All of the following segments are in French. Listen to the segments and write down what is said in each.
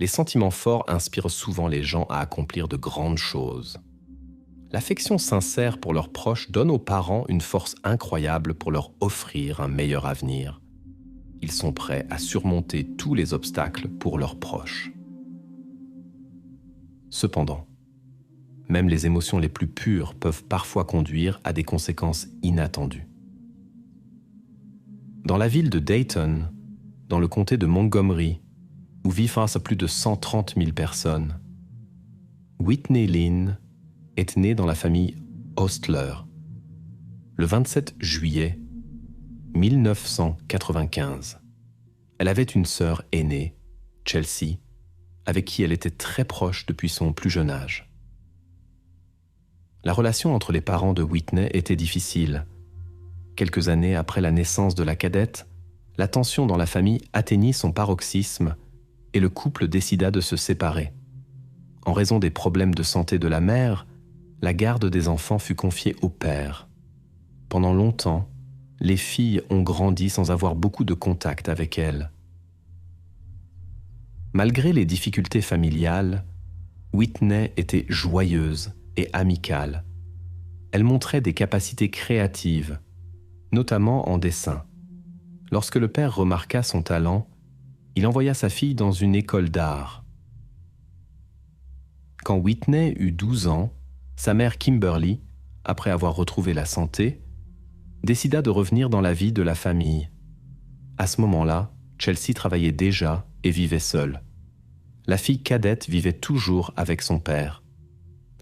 Les sentiments forts inspirent souvent les gens à accomplir de grandes choses. L'affection sincère pour leurs proches donne aux parents une force incroyable pour leur offrir un meilleur avenir. Ils sont prêts à surmonter tous les obstacles pour leurs proches. Cependant, même les émotions les plus pures peuvent parfois conduire à des conséquences inattendues. Dans la ville de Dayton, dans le comté de Montgomery, où vivent face à plus de 130 000 personnes, Whitney Lynn est née dans la famille Ostler le 27 juillet 1995. Elle avait une sœur aînée, Chelsea, avec qui elle était très proche depuis son plus jeune âge. La relation entre les parents de Whitney était difficile. Quelques années après la naissance de la cadette, la tension dans la famille atteignit son paroxysme et le couple décida de se séparer. En raison des problèmes de santé de la mère, la garde des enfants fut confiée au père. Pendant longtemps, les filles ont grandi sans avoir beaucoup de contact avec elles. Malgré les difficultés familiales, Whitney était joyeuse et amicale. Elle montrait des capacités créatives, notamment en dessin. Lorsque le père remarqua son talent, il envoya sa fille dans une école d'art. Quand Whitney eut 12 ans, sa mère Kimberly, après avoir retrouvé la santé, décida de revenir dans la vie de la famille. À ce moment-là, Chelsea travaillait déjà et vivait seule. La fille cadette vivait toujours avec son père.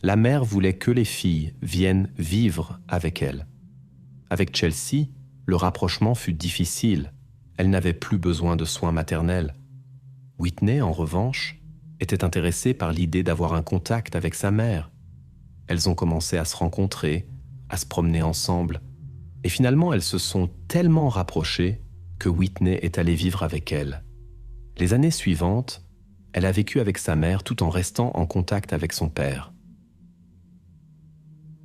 La mère voulait que les filles viennent vivre avec elle. Avec Chelsea, le rapprochement fut difficile. Elle n'avait plus besoin de soins maternels. Whitney, en revanche, était intéressée par l'idée d'avoir un contact avec sa mère. Elles ont commencé à se rencontrer, à se promener ensemble, et finalement elles se sont tellement rapprochées que Whitney est allée vivre avec elle. Les années suivantes, elle a vécu avec sa mère tout en restant en contact avec son père.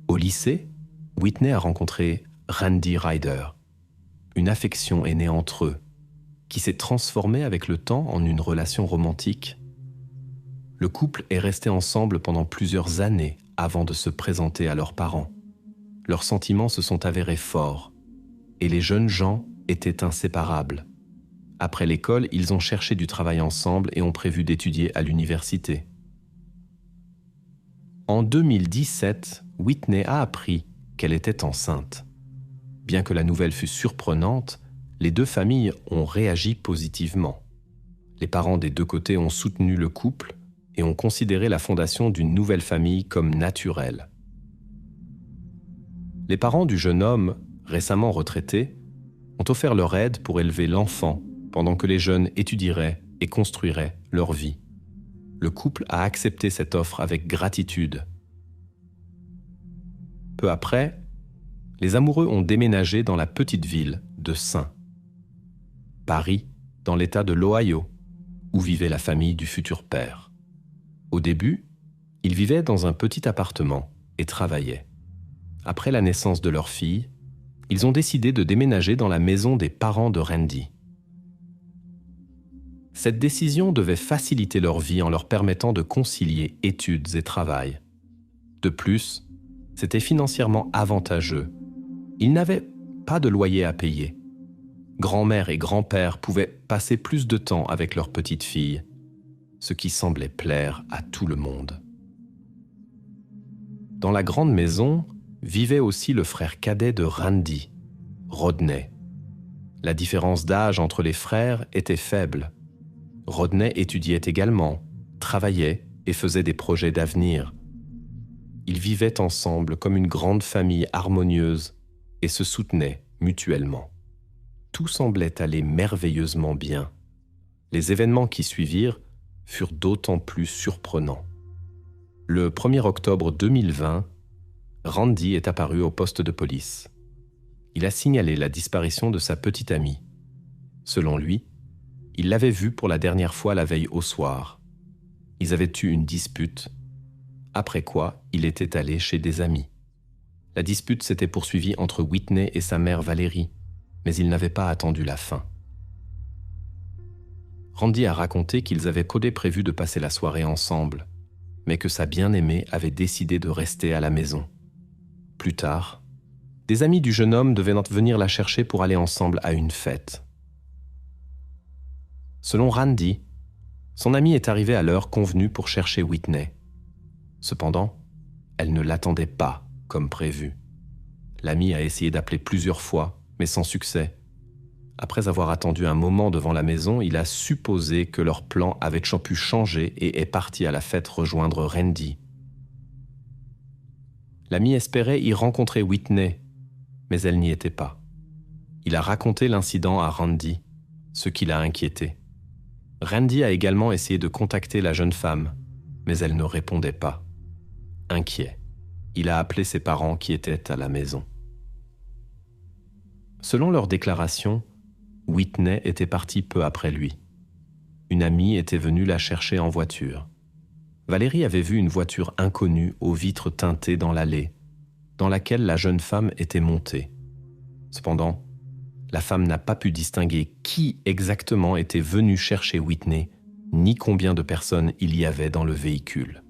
Au lycée, Whitney a rencontré Randy Ryder. Une affection est née entre eux, qui s'est transformée avec le temps en une relation romantique. Le couple est resté ensemble pendant plusieurs années avant de se présenter à leurs parents. Leurs sentiments se sont avérés forts, et les jeunes gens étaient inséparables. Après l'école, ils ont cherché du travail ensemble et ont prévu d'étudier à l'université. En 2017, Whitney a appris qu'elle était enceinte. Bien que la nouvelle fût surprenante, les deux familles ont réagi positivement. Les parents des deux côtés ont soutenu le couple et ont considéré la fondation d'une nouvelle famille comme naturelle. Les parents du jeune homme, récemment retraité, ont offert leur aide pour élever l'enfant pendant que les jeunes étudieraient et construiraient leur vie. Le couple a accepté cette offre avec gratitude. Peu après, les amoureux ont déménagé dans la petite ville de St. Paris, dans l'État de l'Ohio, où vivait la famille du futur père. Au début, ils vivaient dans un petit appartement et travaillaient. Après la naissance de leur fille, ils ont décidé de déménager dans la maison des parents de Randy. Cette décision devait faciliter leur vie en leur permettant de concilier études et travail. De plus, c'était financièrement avantageux. Ils n'avaient pas de loyer à payer. Grand-mère et grand-père pouvaient passer plus de temps avec leur petite fille, ce qui semblait plaire à tout le monde. Dans la grande maison vivait aussi le frère cadet de Randy, Rodney. La différence d'âge entre les frères était faible. Rodney étudiait également, travaillait et faisait des projets d'avenir. Ils vivaient ensemble comme une grande famille harmonieuse et se soutenaient mutuellement. Tout semblait aller merveilleusement bien. Les événements qui suivirent furent d'autant plus surprenants. Le 1er octobre 2020, Randy est apparu au poste de police. Il a signalé la disparition de sa petite amie. Selon lui, il l'avait vue pour la dernière fois la veille au soir. Ils avaient eu une dispute, après quoi il était allé chez des amis. La dispute s'était poursuivie entre Whitney et sa mère Valérie, mais il n'avait pas attendu la fin. Randy a raconté qu'ils avaient prévu de passer la soirée ensemble, mais que sa bien-aimée avait décidé de rester à la maison. Plus tard, des amis du jeune homme devaient venir la chercher pour aller ensemble à une fête. Selon Randy, son amie est arrivée à l'heure convenue pour chercher Whitney. Cependant, elle ne l'attendait pas comme prévu. L'ami a essayé d'appeler plusieurs fois, mais sans succès. Après avoir attendu un moment devant la maison, il a supposé que leur plan avait pu changer et est parti à la fête rejoindre Randy. L'ami espérait y rencontrer Whitney, mais elle n'y était pas. Il a raconté l'incident à Randy, ce qui l'a inquiété. Randy a également essayé de contacter la jeune femme, mais elle ne répondait pas. Inquiet, il a appelé ses parents qui étaient à la maison. Selon leur déclaration, Whitney était partie peu après lui. Une amie était venue la chercher en voiture. Valérie avait vu une voiture inconnue aux vitres teintées dans l'allée, dans laquelle la jeune femme était montée. Cependant, la femme n'a pas pu distinguer qui exactement était venu chercher Whitney, ni combien de personnes il y avait dans le véhicule.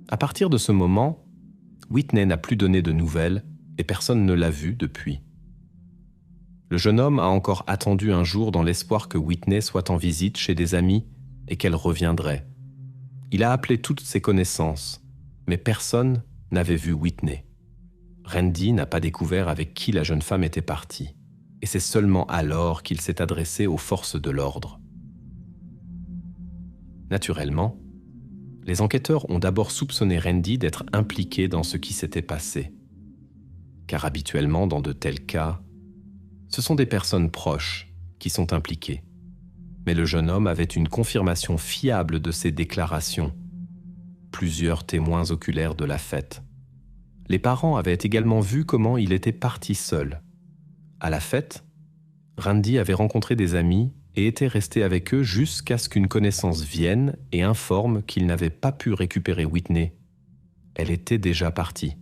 À partir de ce moment, Whitney n'a plus donné de nouvelles et personne ne l'a vue depuis. Le jeune homme a encore attendu un jour dans l'espoir que Whitney soit en visite chez des amis et qu'elle reviendrait. Il a appelé toutes ses connaissances, mais personne n'avait vu Whitney. Randy n'a pas découvert avec qui la jeune femme était partie, et c'est seulement alors qu'il s'est adressé aux forces de l'ordre. Naturellement, les enquêteurs ont d'abord soupçonné Randy d'être impliqué dans ce qui s'était passé. Car habituellement, dans de tels cas, ce sont des personnes proches qui sont impliquées. Mais le jeune homme avait une confirmation fiable de ses déclarations. Plusieurs témoins oculaires de la fête. Les parents avaient également vu comment il était parti seul. À la fête, Randy avait rencontré des amis et était resté avec eux jusqu'à ce qu'une connaissance vienne et informe qu'il n'avait pas pu récupérer Whitney. Elle était déjà partie.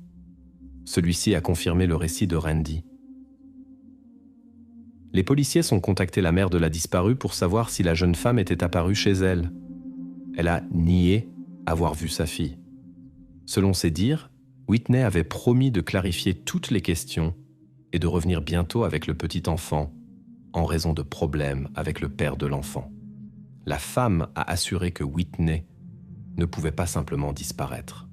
Celui-ci a confirmé le récit de Randy. Les policiers ont contacté la mère de la disparue pour savoir si la jeune femme était apparue chez elle. Elle a nié avoir vu sa fille. Selon ses dires, Whitney avait promis de clarifier toutes les questions et de revenir bientôt avec le petit enfant, en raison de problèmes avec le père de l'enfant. La femme a assuré que Whitney ne pouvait pas simplement disparaître.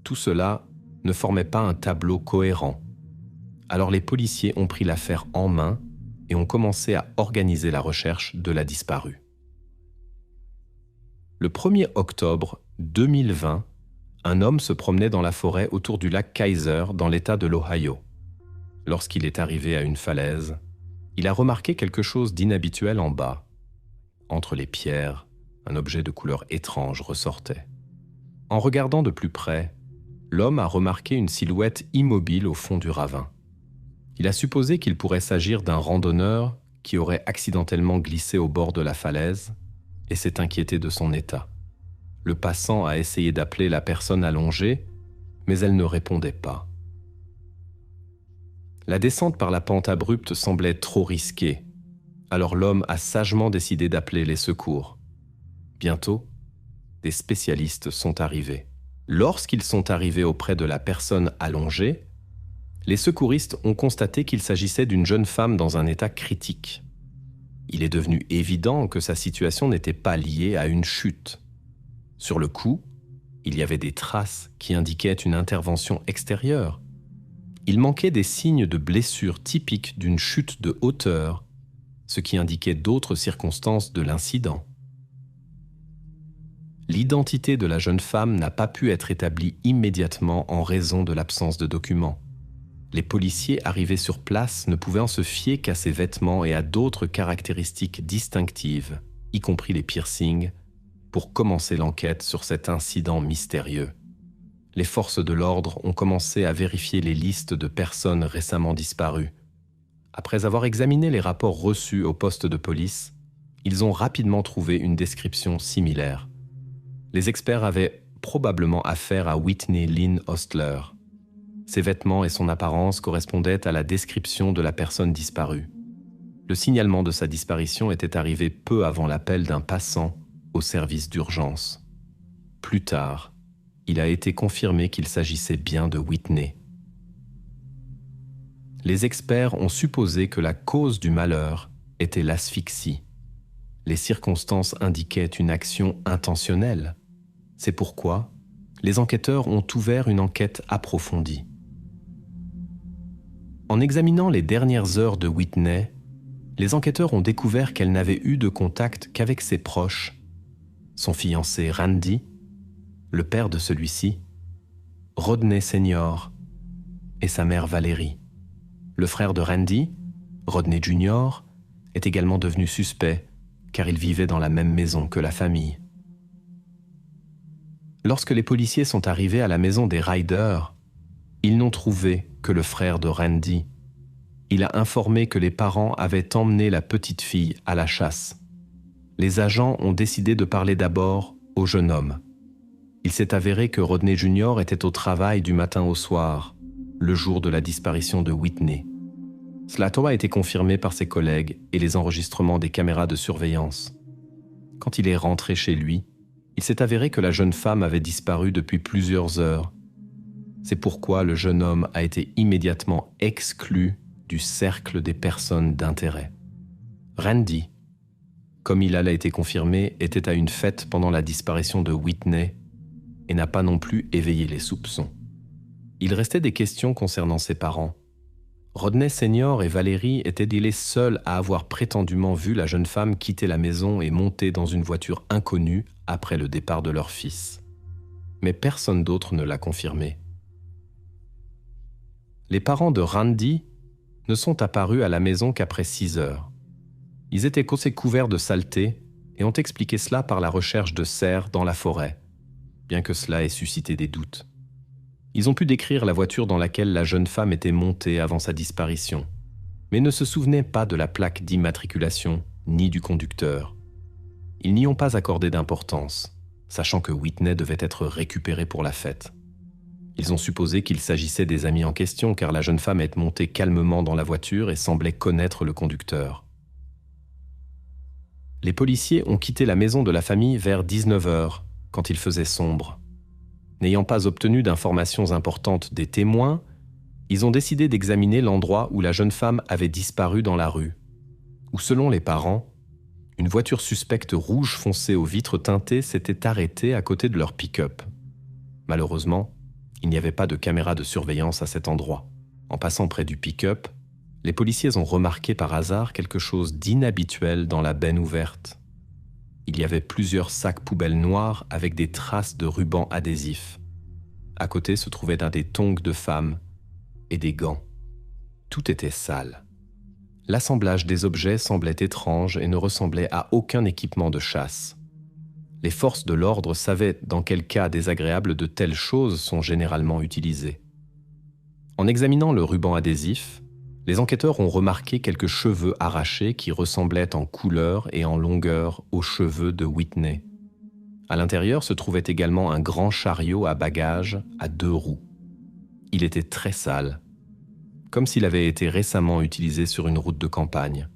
Tout cela ne formait pas un tableau cohérent. Alors les policiers ont pris l'affaire en main et ont commencé à organiser la recherche de la disparue. Le 1er octobre 2020, un homme se promenait dans la forêt autour du lac Kaiser dans l'État de l'Ohio. Lorsqu'il est arrivé à une falaise, il a remarqué quelque chose d'inhabituel en bas. Entre les pierres, un objet de couleur étrange ressortait. En regardant de plus près, l'homme a remarqué une silhouette immobile au fond du ravin. Il a supposé qu'il pourrait s'agir d'un randonneur qui aurait accidentellement glissé au bord de la falaise et s'est inquiété de son état. Le passant a essayé d'appeler la personne allongée, mais elle ne répondait pas. La descente par la pente abrupte semblait trop risquée, alors l'homme a sagement décidé d'appeler les secours. Bientôt, des spécialistes sont arrivés. Lorsqu'ils sont arrivés auprès de la personne allongée, les secouristes ont constaté qu'il s'agissait d'une jeune femme dans un état critique. Il est devenu évident que sa situation n'était pas liée à une chute. Sur le coup, il y avait des traces qui indiquaient une intervention extérieure. Il manquait des signes de blessure typiques d'une chute de hauteur, ce qui indiquait d'autres circonstances de l'incident. L'identité de la jeune femme n'a pas pu être établie immédiatement en raison de l'absence de documents. Les policiers arrivés sur place ne pouvaient en se fier qu'à ses vêtements et à d'autres caractéristiques distinctives, y compris les piercings, pour commencer l'enquête sur cet incident mystérieux. Les forces de l'ordre ont commencé à vérifier les listes de personnes récemment disparues. Après avoir examiné les rapports reçus au poste de police, ils ont rapidement trouvé une description similaire. Les experts avaient probablement affaire à Whitney Lynn Ostler. Ses vêtements et son apparence correspondaient à la description de la personne disparue. Le signalement de sa disparition était arrivé peu avant l'appel d'un passant au service d'urgence. Plus tard, il a été confirmé qu'il s'agissait bien de Whitney. Les experts ont supposé que la cause du malheur était l'asphyxie. Les circonstances indiquaient une action intentionnelle. C'est pourquoi les enquêteurs ont ouvert une enquête approfondie. En examinant les dernières heures de Whitney, les enquêteurs ont découvert qu'elle n'avait eu de contact qu'avec ses proches, son fiancé Randy, le père de celui-ci, Rodney Senior et sa mère Valérie. Le frère de Randy, Rodney Jr., est également devenu suspect car il vivait dans la même maison que la famille. Lorsque les policiers sont arrivés à la maison des Ryder, ils n'ont trouvé que le frère de Randy. Il a informé que les parents avaient emmené la petite fille à la chasse. Les agents ont décidé de parler d'abord au jeune homme. Il s'est avéré que Rodney Jr. était au travail du matin au soir, le jour de la disparition de Whitney. Cela a été confirmé par ses collègues et les enregistrements des caméras de surveillance. Quand il est rentré chez lui, il s'est avéré que la jeune femme avait disparu depuis plusieurs heures. C'est pourquoi le jeune homme a été immédiatement exclu du cercle des personnes d'intérêt. Randy, comme il a été confirmé, était à une fête pendant la disparition de Whitney et n'a pas non plus éveillé les soupçons. Il restait des questions concernant ses parents. Rodney Senior et Valérie étaient les seuls à avoir prétendument vu la jeune femme quitter la maison et monter dans une voiture inconnue après le départ de leur fils. Mais personne d'autre ne l'a confirmé. Les parents de Randy ne sont apparus à la maison qu'après 6 heures. Ils étaient couverts de saleté et ont expliqué cela par la recherche de cerfs dans la forêt, bien que cela ait suscité des doutes. Ils ont pu décrire la voiture dans laquelle la jeune femme était montée avant sa disparition, mais ne se souvenaient pas de la plaque d'immatriculation ni du conducteur. Ils n'y ont pas accordé d'importance, sachant que Whitney devait être récupérée pour la fête. Ils ont supposé qu'il s'agissait des amis en question car la jeune femme est montée calmement dans la voiture et semblait connaître le conducteur. Les policiers ont quitté la maison de la famille vers 19 heures, quand il faisait sombre. N'ayant pas obtenu d'informations importantes des témoins, ils ont décidé d'examiner l'endroit où la jeune femme avait disparu dans la rue, où selon les parents, une voiture suspecte rouge foncé aux vitres teintées s'était arrêtée à côté de leur pick-up. Malheureusement, il n'y avait pas de caméra de surveillance à cet endroit. En passant près du pick-up, les policiers ont remarqué par hasard quelque chose d'inhabituel dans la benne ouverte. Il y avait plusieurs sacs poubelles noirs avec des traces de ruban adhésif. À côté se trouvaient des tongs de femme et des gants. Tout était sale. L'assemblage des objets semblait étrange et ne ressemblait à aucun équipement de chasse. Les forces de l'ordre savaient dans quel cas désagréable de telles choses sont généralement utilisées. En examinant le ruban adhésif, les enquêteurs ont remarqué quelques cheveux arrachés qui ressemblaient en couleur et en longueur aux cheveux de Whitney. À l'intérieur se trouvait également un grand chariot à bagages à 2 roues. Il était très sale, comme s'il avait été récemment utilisé sur une route de campagne.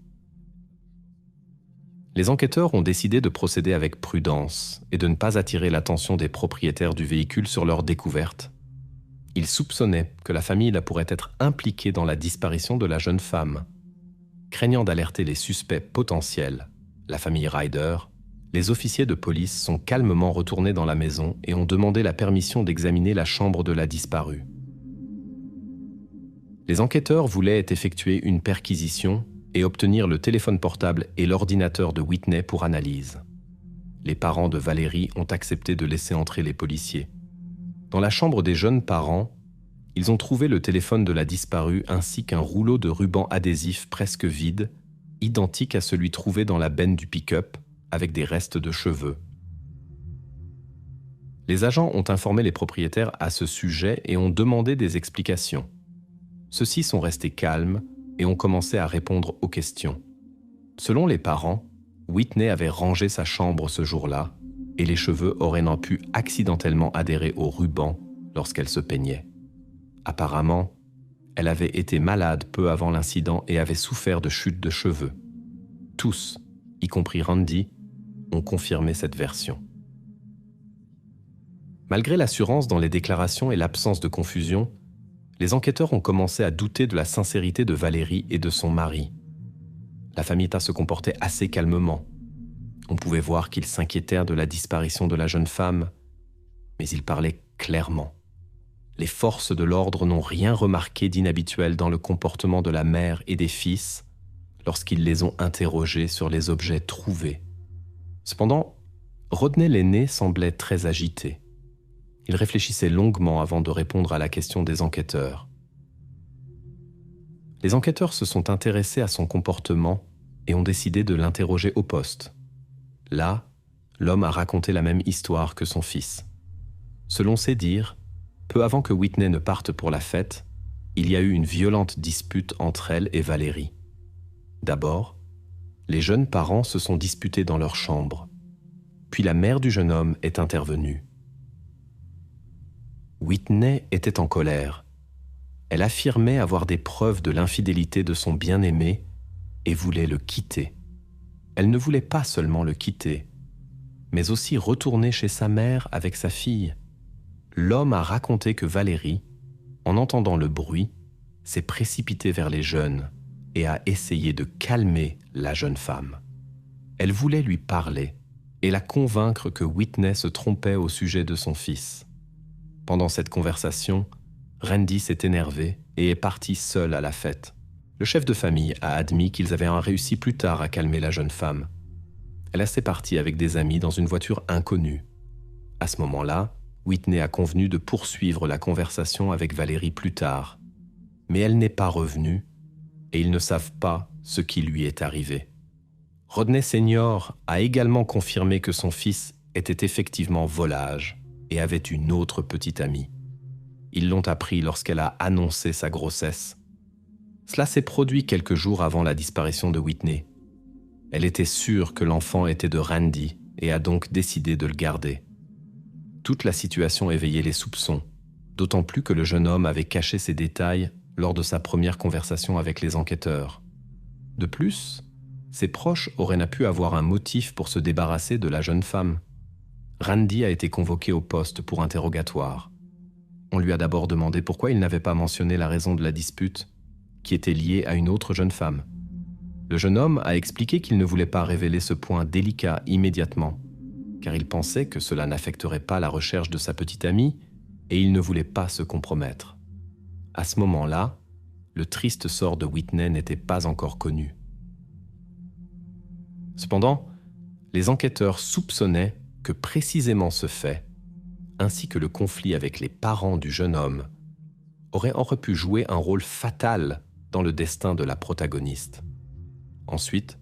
Les enquêteurs ont décidé de procéder avec prudence et de ne pas attirer l'attention des propriétaires du véhicule sur leur découverte. Ils soupçonnaient que la famille pourrait être impliquée dans la disparition de la jeune femme. Craignant d'alerter les suspects potentiels, la famille Ryder, les officiers de police sont calmement retournés dans la maison et ont demandé la permission d'examiner la chambre de la disparue. Les enquêteurs voulaient effectuer une perquisition et obtenir le téléphone portable et l'ordinateur de Whitney pour analyse. Les parents de Valérie ont accepté de laisser entrer les policiers. Dans la chambre des jeunes parents, ils ont trouvé le téléphone de la disparue ainsi qu'un rouleau de ruban adhésif presque vide, identique à celui trouvé dans la benne du pick-up, avec des restes de cheveux. Les agents ont informé les propriétaires à ce sujet et ont demandé des explications. Ceux-ci sont restés calmes et ont commencé à répondre aux questions. Selon les parents, Whitney avait rangé sa chambre ce jour-là et les cheveux auraient pu accidentellement adhérer au ruban lorsqu'elle se peignait. Apparemment, elle avait été malade peu avant l'incident et avait souffert de chute de cheveux. Tous, y compris Randy, ont confirmé cette version. Malgré l'assurance dans les déclarations et l'absence de confusion, les enquêteurs ont commencé à douter de la sincérité de Valérie et de son mari. La famille se comportait assez calmement. On pouvait voir qu'ils s'inquiétèrent de la disparition de la jeune femme, mais ils parlaient clairement. Les forces de l'ordre n'ont rien remarqué d'inhabituel dans le comportement de la mère et des fils lorsqu'ils les ont interrogés sur les objets trouvés. Cependant, Rodney l'aîné semblait très agité. Il réfléchissait longuement avant de répondre à la question des enquêteurs. Les enquêteurs se sont intéressés à son comportement et ont décidé de l'interroger au poste. Là, l'homme a raconté la même histoire que son fils. Selon ses dires, peu avant que Whitney ne parte pour la fête, il y a eu une violente dispute entre elle et Valérie. D'abord, les jeunes parents se sont disputés dans leur chambre. Puis la mère du jeune homme est intervenue. Whitney était en colère. Elle affirmait avoir des preuves de l'infidélité de son bien-aimé et voulait le quitter. Elle ne voulait pas seulement le quitter, mais aussi retourner chez sa mère avec sa fille. L'homme a raconté que Valérie, en entendant le bruit, s'est précipitée vers les jeunes et a essayé de calmer la jeune femme. Elle voulait lui parler et la convaincre que Whitney se trompait au sujet de son fils. Pendant cette conversation, Randy s'est énervé et est parti seul à la fête. Le chef de famille a admis qu'ils avaient réussi plus tard à calmer la jeune femme. Elle s'est partie avec des amis dans une voiture inconnue. À ce moment-là, Whitney a convenu de poursuivre la conversation avec Valérie plus tard. Mais elle n'est pas revenue et ils ne savent pas ce qui lui est arrivé. Rodney Senior a également confirmé que son fils était effectivement volage et avait une autre petite amie. Ils l'ont appris lorsqu'elle a annoncé sa grossesse. Cela s'est produit quelques jours avant la disparition de Whitney. Elle était sûre que l'enfant était de Randy et a donc décidé de le garder. Toute la situation éveillait les soupçons, d'autant plus que le jeune homme avait caché ces détails lors de sa première conversation avec les enquêteurs. De plus, ses proches auraient pu avoir un motif pour se débarrasser de la jeune femme. Randy a été convoqué au poste pour interrogatoire. On lui a d'abord demandé pourquoi il n'avait pas mentionné la raison de la dispute, qui était liée à une autre jeune femme. Le jeune homme a expliqué qu'il ne voulait pas révéler ce point délicat immédiatement, car il pensait que cela n'affecterait pas la recherche de sa petite amie et il ne voulait pas se compromettre. À ce moment-là, le triste sort de Whitney n'était pas encore connu. Cependant, les enquêteurs soupçonnaient que précisément ce fait, ainsi que le conflit avec les parents du jeune homme, aurait pu jouer un rôle fatal dans le destin de la protagoniste. Ensuite,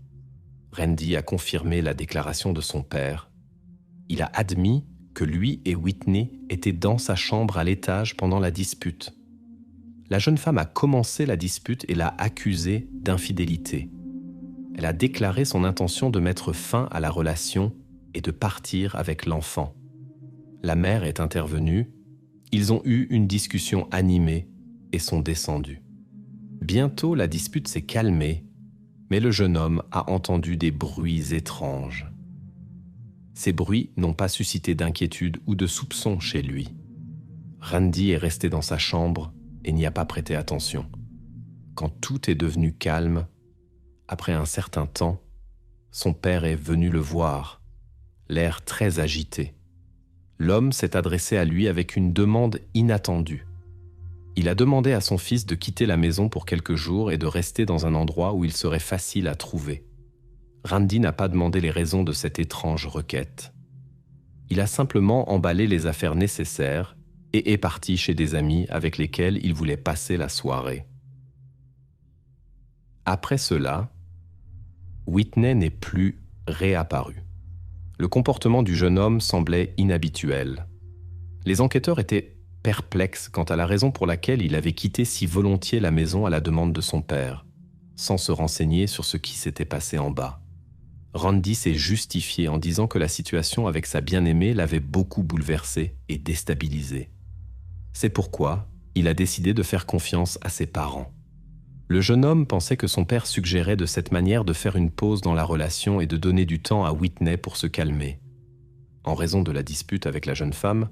Randy a confirmé la déclaration de son père. Il a admis que lui et Whitney étaient dans sa chambre à l'étage pendant la dispute. La jeune femme a commencé la dispute et l'a accusé d'infidélité. Elle a déclaré son intention de mettre fin à la relation et de partir avec l'enfant. La mère est intervenue, ils ont eu une discussion animée et sont descendus. Bientôt, la dispute s'est calmée, mais le jeune homme a entendu des bruits étranges. Ces bruits n'ont pas suscité d'inquiétude ou de soupçon chez lui. Randy est resté dans sa chambre et n'y a pas prêté attention. Quand tout est devenu calme, après un certain temps, son père est venu le voir, l'air très agité. L'homme s'est adressé à lui avec une demande inattendue. Il a demandé à son fils de quitter la maison pour quelques jours et de rester dans un endroit où il serait facile à trouver. Randy n'a pas demandé les raisons de cette étrange requête. Il a simplement emballé les affaires nécessaires et est parti chez des amis avec lesquels il voulait passer la soirée. Après cela, Whitney n'est plus réapparu. Le comportement du jeune homme semblait inhabituel. Les enquêteurs étaient perplexes quant à la raison pour laquelle il avait quitté si volontiers la maison à la demande de son père, sans se renseigner sur ce qui s'était passé en bas. Randy s'est justifié en disant que la situation avec sa bien-aimée l'avait beaucoup bouleversé et déstabilisé. C'est pourquoi il a décidé de faire confiance à ses parents. Le jeune homme pensait que son père suggérait de cette manière de faire une pause dans la relation et de donner du temps à Whitney pour se calmer. En raison de la dispute avec la jeune femme,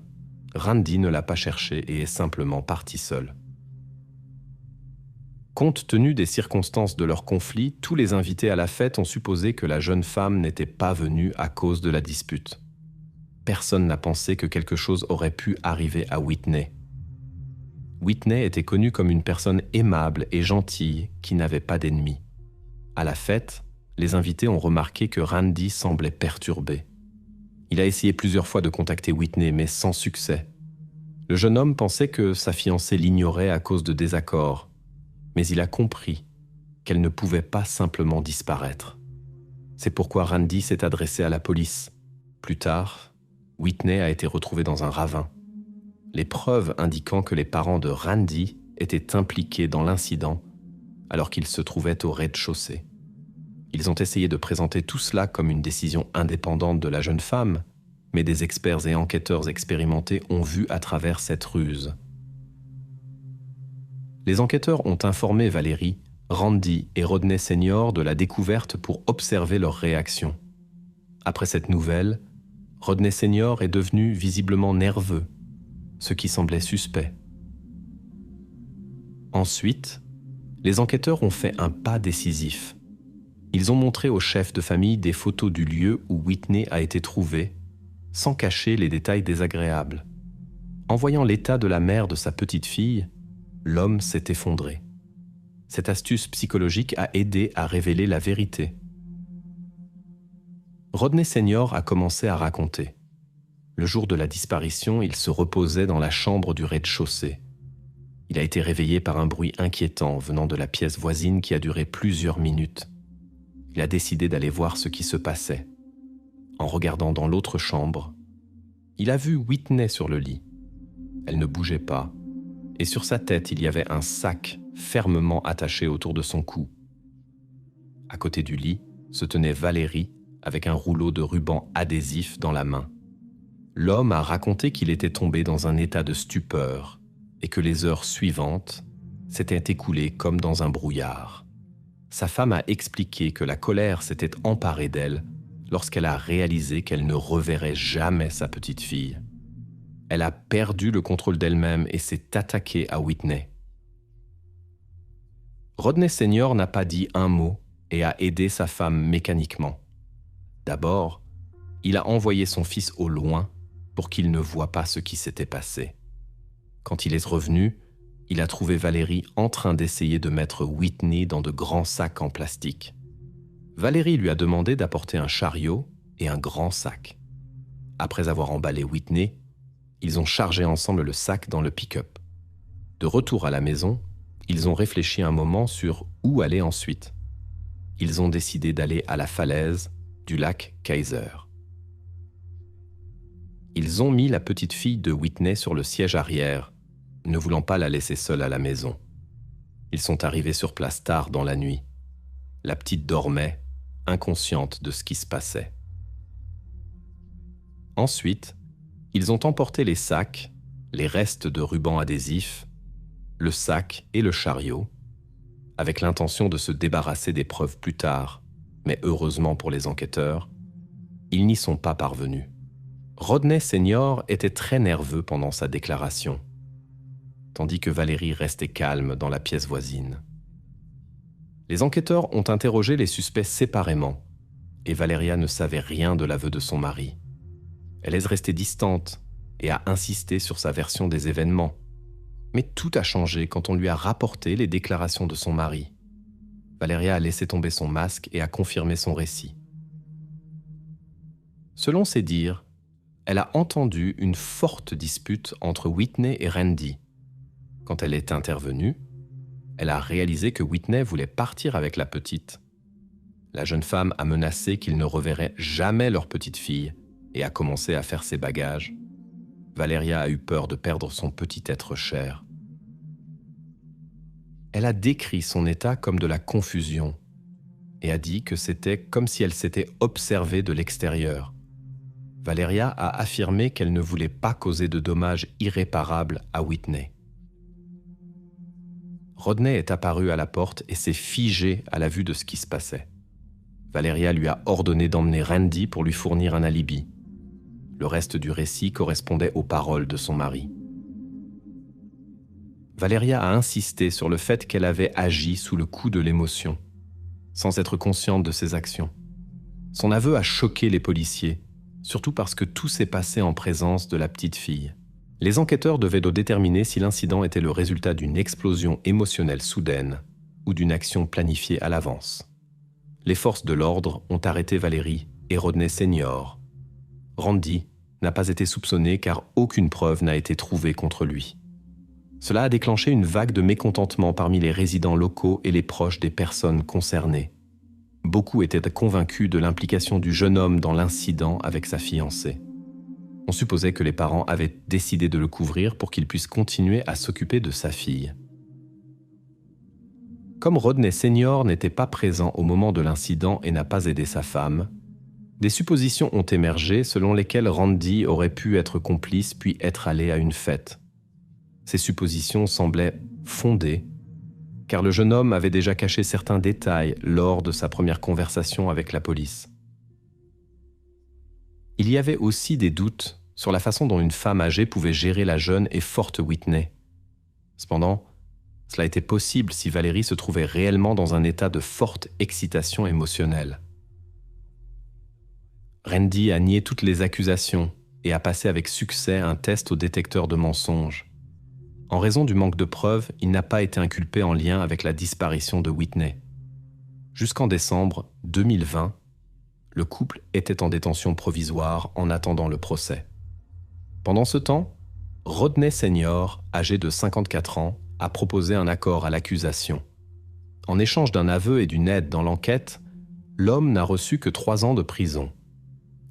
Randy ne l'a pas cherché et est simplement parti seul. Compte tenu des circonstances de leur conflit, tous les invités à la fête ont supposé que la jeune femme n'était pas venue à cause de la dispute. Personne n'a pensé que quelque chose aurait pu arriver à Whitney. Whitney était connue comme une personne aimable et gentille qui n'avait pas d'ennemis. À la fête, les invités ont remarqué que Randy semblait perturbé. Il a essayé plusieurs fois de contacter Whitney, mais sans succès. Le jeune homme pensait que sa fiancée l'ignorait à cause de désaccords, mais il a compris qu'elle ne pouvait pas simplement disparaître. C'est pourquoi Randy s'est adressé à la police. Plus tard, Whitney a été retrouvée dans un ravin. Les preuves indiquant que les parents de Randy étaient impliqués dans l'incident alors qu'ils se trouvaient au rez-de-chaussée. Ils ont essayé de présenter tout cela comme une décision indépendante de la jeune femme, mais des experts et enquêteurs expérimentés ont vu à travers cette ruse. Les enquêteurs ont informé Valérie, Randy et Rodney Senior de la découverte pour observer leur réaction. Après cette nouvelle, Rodney Senior est devenu visiblement nerveux, ce qui semblait suspect. Ensuite, les enquêteurs ont fait un pas décisif. Ils ont montré au chef de famille des photos du lieu où Whitney a été trouvée, sans cacher les détails désagréables. En voyant l'état de la mère de sa petite fille, l'homme s'est effondré. Cette astuce psychologique a aidé à révéler la vérité. Rodney Senior a commencé à raconter. Le jour de la disparition, il se reposait dans la chambre du rez-de-chaussée. Il a été réveillé par un bruit inquiétant venant de la pièce voisine qui a duré plusieurs minutes. Il a décidé d'aller voir ce qui se passait. En regardant dans l'autre chambre, il a vu Whitney sur le lit. Elle ne bougeait pas, et sur sa tête, il y avait un sac fermement attaché autour de son cou. À côté du lit se tenait Valérie avec un rouleau de ruban adhésif dans la main. L'homme a raconté qu'il était tombé dans un état de stupeur et que les heures suivantes s'étaient écoulées comme dans un brouillard. Sa femme a expliqué que la colère s'était emparée d'elle lorsqu'elle a réalisé qu'elle ne reverrait jamais sa petite fille. Elle a perdu le contrôle d'elle-même et s'est attaquée à Whitney. Rodney Senior n'a pas dit un mot et a aidé sa femme mécaniquement. D'abord, il a envoyé son fils au loin pour qu'il ne voie pas ce qui s'était passé. Quand il est revenu, il a trouvé Valérie en train d'essayer de mettre Whitney dans de grands sacs en plastique. Valérie lui a demandé d'apporter un chariot et un grand sac. Après avoir emballé Whitney, ils ont chargé ensemble le sac dans le pick-up. De retour à la maison, ils ont réfléchi un moment sur où aller ensuite. Ils ont décidé d'aller à la falaise du lac Kaiser. Ils ont mis la petite fille de Whitney sur le siège arrière, ne voulant pas la laisser seule à la maison. Ils sont arrivés sur place tard dans la nuit. La petite dormait, inconsciente de ce qui se passait. Ensuite, ils ont emporté les sacs, les restes de ruban adhésif, le sac et le chariot, avec l'intention de se débarrasser des preuves plus tard, mais heureusement pour les enquêteurs, ils n'y sont pas parvenus. Rodney Senior était très nerveux pendant sa déclaration, tandis que Valérie restait calme dans la pièce voisine. Les enquêteurs ont interrogé les suspects séparément, et Valeria ne savait rien de l'aveu de son mari. Elle est restée distante et a insisté sur sa version des événements. Mais tout a changé quand on lui a rapporté les déclarations de son mari. Valeria a laissé tomber son masque et a confirmé son récit. Selon ses dires, elle a entendu une forte dispute entre Whitney et Randy. Quand elle est intervenue, elle a réalisé que Whitney voulait partir avec la petite. La jeune femme a menacé qu'ils ne reverraient jamais leur petite fille et a commencé à faire ses bagages. Valeria a eu peur de perdre son petit être cher. Elle a décrit son état comme de la confusion et a dit que c'était comme si elle s'était observée de l'extérieur. Valeria a affirmé qu'elle ne voulait pas causer de dommages irréparables à Whitney. Rodney est apparu à la porte et s'est figé à la vue de ce qui se passait. Valeria lui a ordonné d'emmener Randy pour lui fournir un alibi. Le reste du récit correspondait aux paroles de son mari. Valeria a insisté sur le fait qu'elle avait agi sous le coup de l'émotion, sans être consciente de ses actions. Son aveu a choqué les policiers, surtout parce que tout s'est passé en présence de la petite fille. Les enquêteurs devaient donc déterminer si l'incident était le résultat d'une explosion émotionnelle soudaine ou d'une action planifiée à l'avance. Les forces de l'ordre ont arrêté Valérie et Rodney Senior. Randy n'a pas été soupçonné car aucune preuve n'a été trouvée contre lui. Cela a déclenché une vague de mécontentement parmi les résidents locaux et les proches des personnes concernées. Beaucoup étaient convaincus de l'implication du jeune homme dans l'incident avec sa fiancée. On supposait que les parents avaient décidé de le couvrir pour qu'il puisse continuer à s'occuper de sa fille. Comme Rodney Senior n'était pas présent au moment de l'incident et n'a pas aidé sa femme, des suppositions ont émergé selon lesquelles Randy aurait pu être complice puis être allé à une fête. Ces suppositions semblaient fondées, car le jeune homme avait déjà caché certains détails lors de sa première conversation avec la police. Il y avait aussi des doutes sur la façon dont une femme âgée pouvait gérer la jeune et forte Whitney. Cependant, cela était possible si Valérie se trouvait réellement dans un état de forte excitation émotionnelle. Randy a nié toutes les accusations et a passé avec succès un test au détecteur de mensonges. En raison du manque de preuves, il n'a pas été inculpé en lien avec la disparition de Whitney. Jusqu'en décembre 2020, le couple était en détention provisoire en attendant le procès. Pendant ce temps, Rodney Senior, âgé de 54 ans, a proposé un accord à l'accusation. En échange d'un aveu et d'une aide dans l'enquête, l'homme n'a reçu que 3 ans de prison.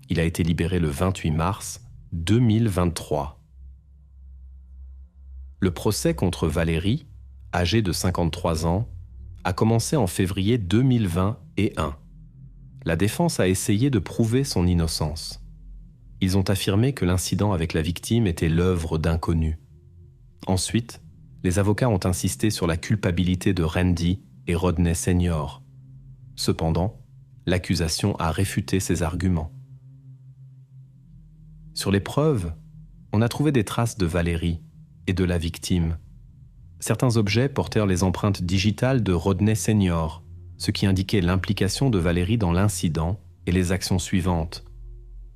Il a été libéré le 28 mars 2023. Le procès contre Valérie, âgée de 53 ans, a commencé en février 2021. La défense a essayé de prouver son innocence. Ils ont affirmé que l'incident avec la victime était l'œuvre d'inconnus. Ensuite, les avocats ont insisté sur la culpabilité de Randy et Rodney Senior. Cependant, l'accusation a réfuté ces arguments. Sur les preuves, on a trouvé des traces de Valérie et de la victime. Certains objets portèrent les empreintes digitales de Rodney Senior, ce qui indiquait l'implication de Valérie dans l'incident et les actions suivantes.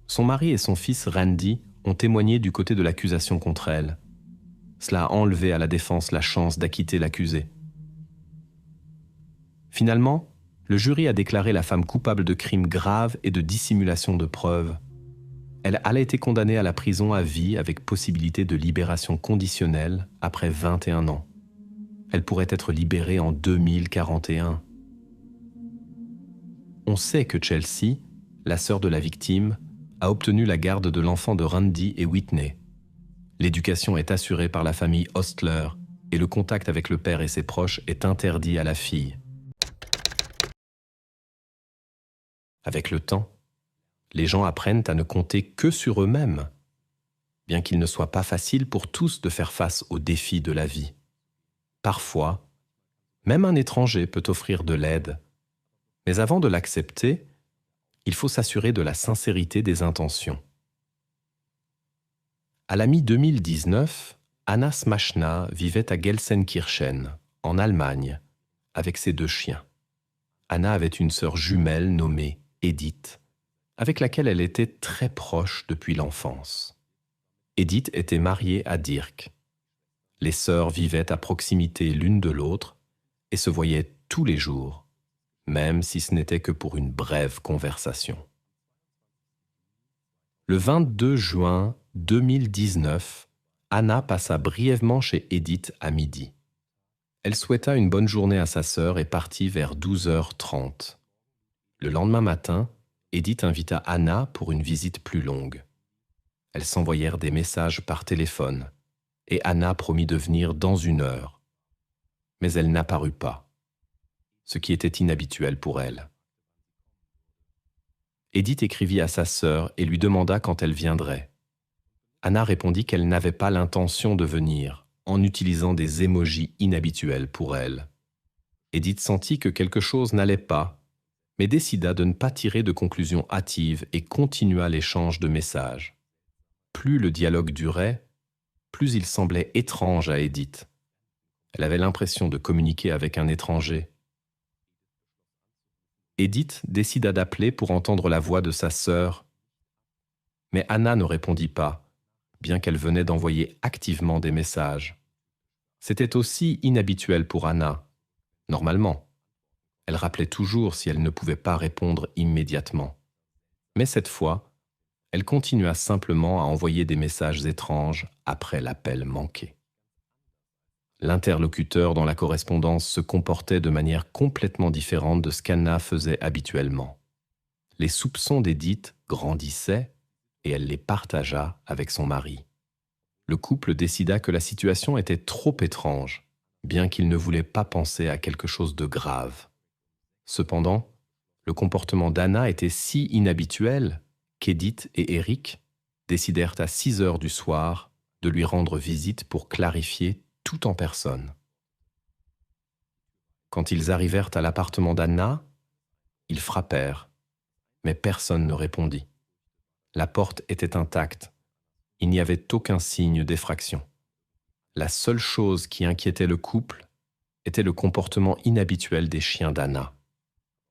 Son mari et son fils Randy ont témoigné du côté de l'accusation contre elle. Cela a enlevé à la défense la chance d'acquitter l'accusé. Finalement, le jury a déclaré la femme coupable de crimes graves et de dissimulation de preuves. Elle a été condamnée à la prison à vie avec possibilité de libération conditionnelle après 21 ans. Elle pourrait être libérée en 2041. On sait que Chelsea, la sœur de la victime, a obtenu la garde de l'enfant de Randy et Whitney. L'éducation est assurée par la famille Ostler et le contact avec le père et ses proches est interdit à la fille. Avec le temps, les gens apprennent à ne compter que sur eux-mêmes, bien qu'il ne soit pas facile pour tous de faire face aux défis de la vie. Parfois, même un étranger peut offrir de l'aide, mais avant de l'accepter, il faut s'assurer de la sincérité des intentions. À la mi-2019, Anna Smachna vivait à Gelsenkirchen, en Allemagne, avec ses 2 chiens. Anna avait une sœur jumelle nommée Edith, avec laquelle elle était très proche depuis l'enfance. Edith était mariée à Dirk. Les sœurs vivaient à proximité l'une de l'autre et se voyaient tous les jours, même si ce n'était que pour une brève conversation. Le 22 juin 2019, Anna passa brièvement chez Edith à midi. Elle souhaita une bonne journée à sa sœur et partit vers 12h30. Le lendemain matin, Edith invita Anna pour une visite plus longue. Elles s'envoyèrent des messages par téléphone et Anna promit de venir dans 1 heure. Mais elle n'apparut pas, ce qui était inhabituel pour elle. Edith écrivit à sa sœur et lui demanda quand elle viendrait. Anna répondit qu'elle n'avait pas l'intention de venir, en utilisant des émojis inhabituels pour elle. Edith sentit que quelque chose n'allait pas, mais décida de ne pas tirer de conclusions hâtives et continua l'échange de messages. Plus le dialogue durait, plus il semblait étrange à Edith. Elle avait l'impression de communiquer avec un étranger. Edith décida d'appeler pour entendre la voix de sa sœur, mais Anna ne répondit pas, bien qu'elle venait d'envoyer activement des messages. C'était aussi inhabituel pour Anna, normalement. Elle rappelait toujours si elle ne pouvait pas répondre immédiatement. Mais cette fois, elle continua simplement à envoyer des messages étranges après l'appel manqué. L'interlocuteur dans la correspondance se comportait de manière complètement différente de ce qu'Anna faisait habituellement. Les soupçons d'Edith grandissaient et elle les partagea avec son mari. Le couple décida que la situation était trop étrange, bien qu'il ne voulait pas penser à quelque chose de grave. Cependant, le comportement d'Anna était si inhabituel qu'Edith et Eric décidèrent à 6 heures du soir de lui rendre visite pour clarifier tout en personne. Quand ils arrivèrent à l'appartement d'Anna, ils frappèrent, mais personne ne répondit. La porte était intacte. Il n'y avait aucun signe d'effraction. La seule chose qui inquiétait le couple était le comportement inhabituel des chiens d'Anna.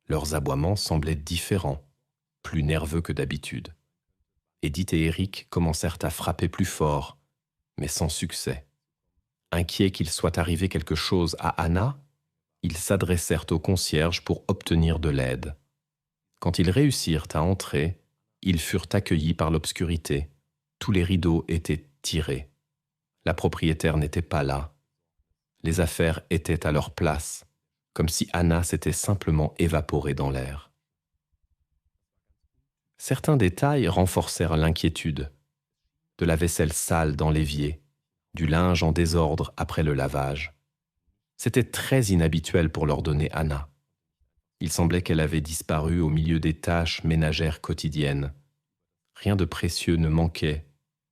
Leurs aboiements semblaient différents, plus nerveux que d'habitude. Edith et Eric commencèrent à frapper plus fort, mais sans succès. Inquiets qu'il soit arrivé quelque chose à Anna, ils s'adressèrent au concierge pour obtenir de l'aide. Quand ils réussirent à entrer, ils furent accueillis par l'obscurité. Tous les rideaux étaient tirés. La propriétaire n'était pas là. Les affaires étaient à leur place, comme si Anna s'était simplement évaporée dans l'air. Certains détails renforcèrent l'inquiétude. De la vaisselle sale dans l'évier, du linge en désordre après le lavage. C'était très inhabituel pour l'ordonnée Anna. Il semblait qu'elle avait disparu au milieu des tâches ménagères quotidiennes. Rien de précieux ne manquait,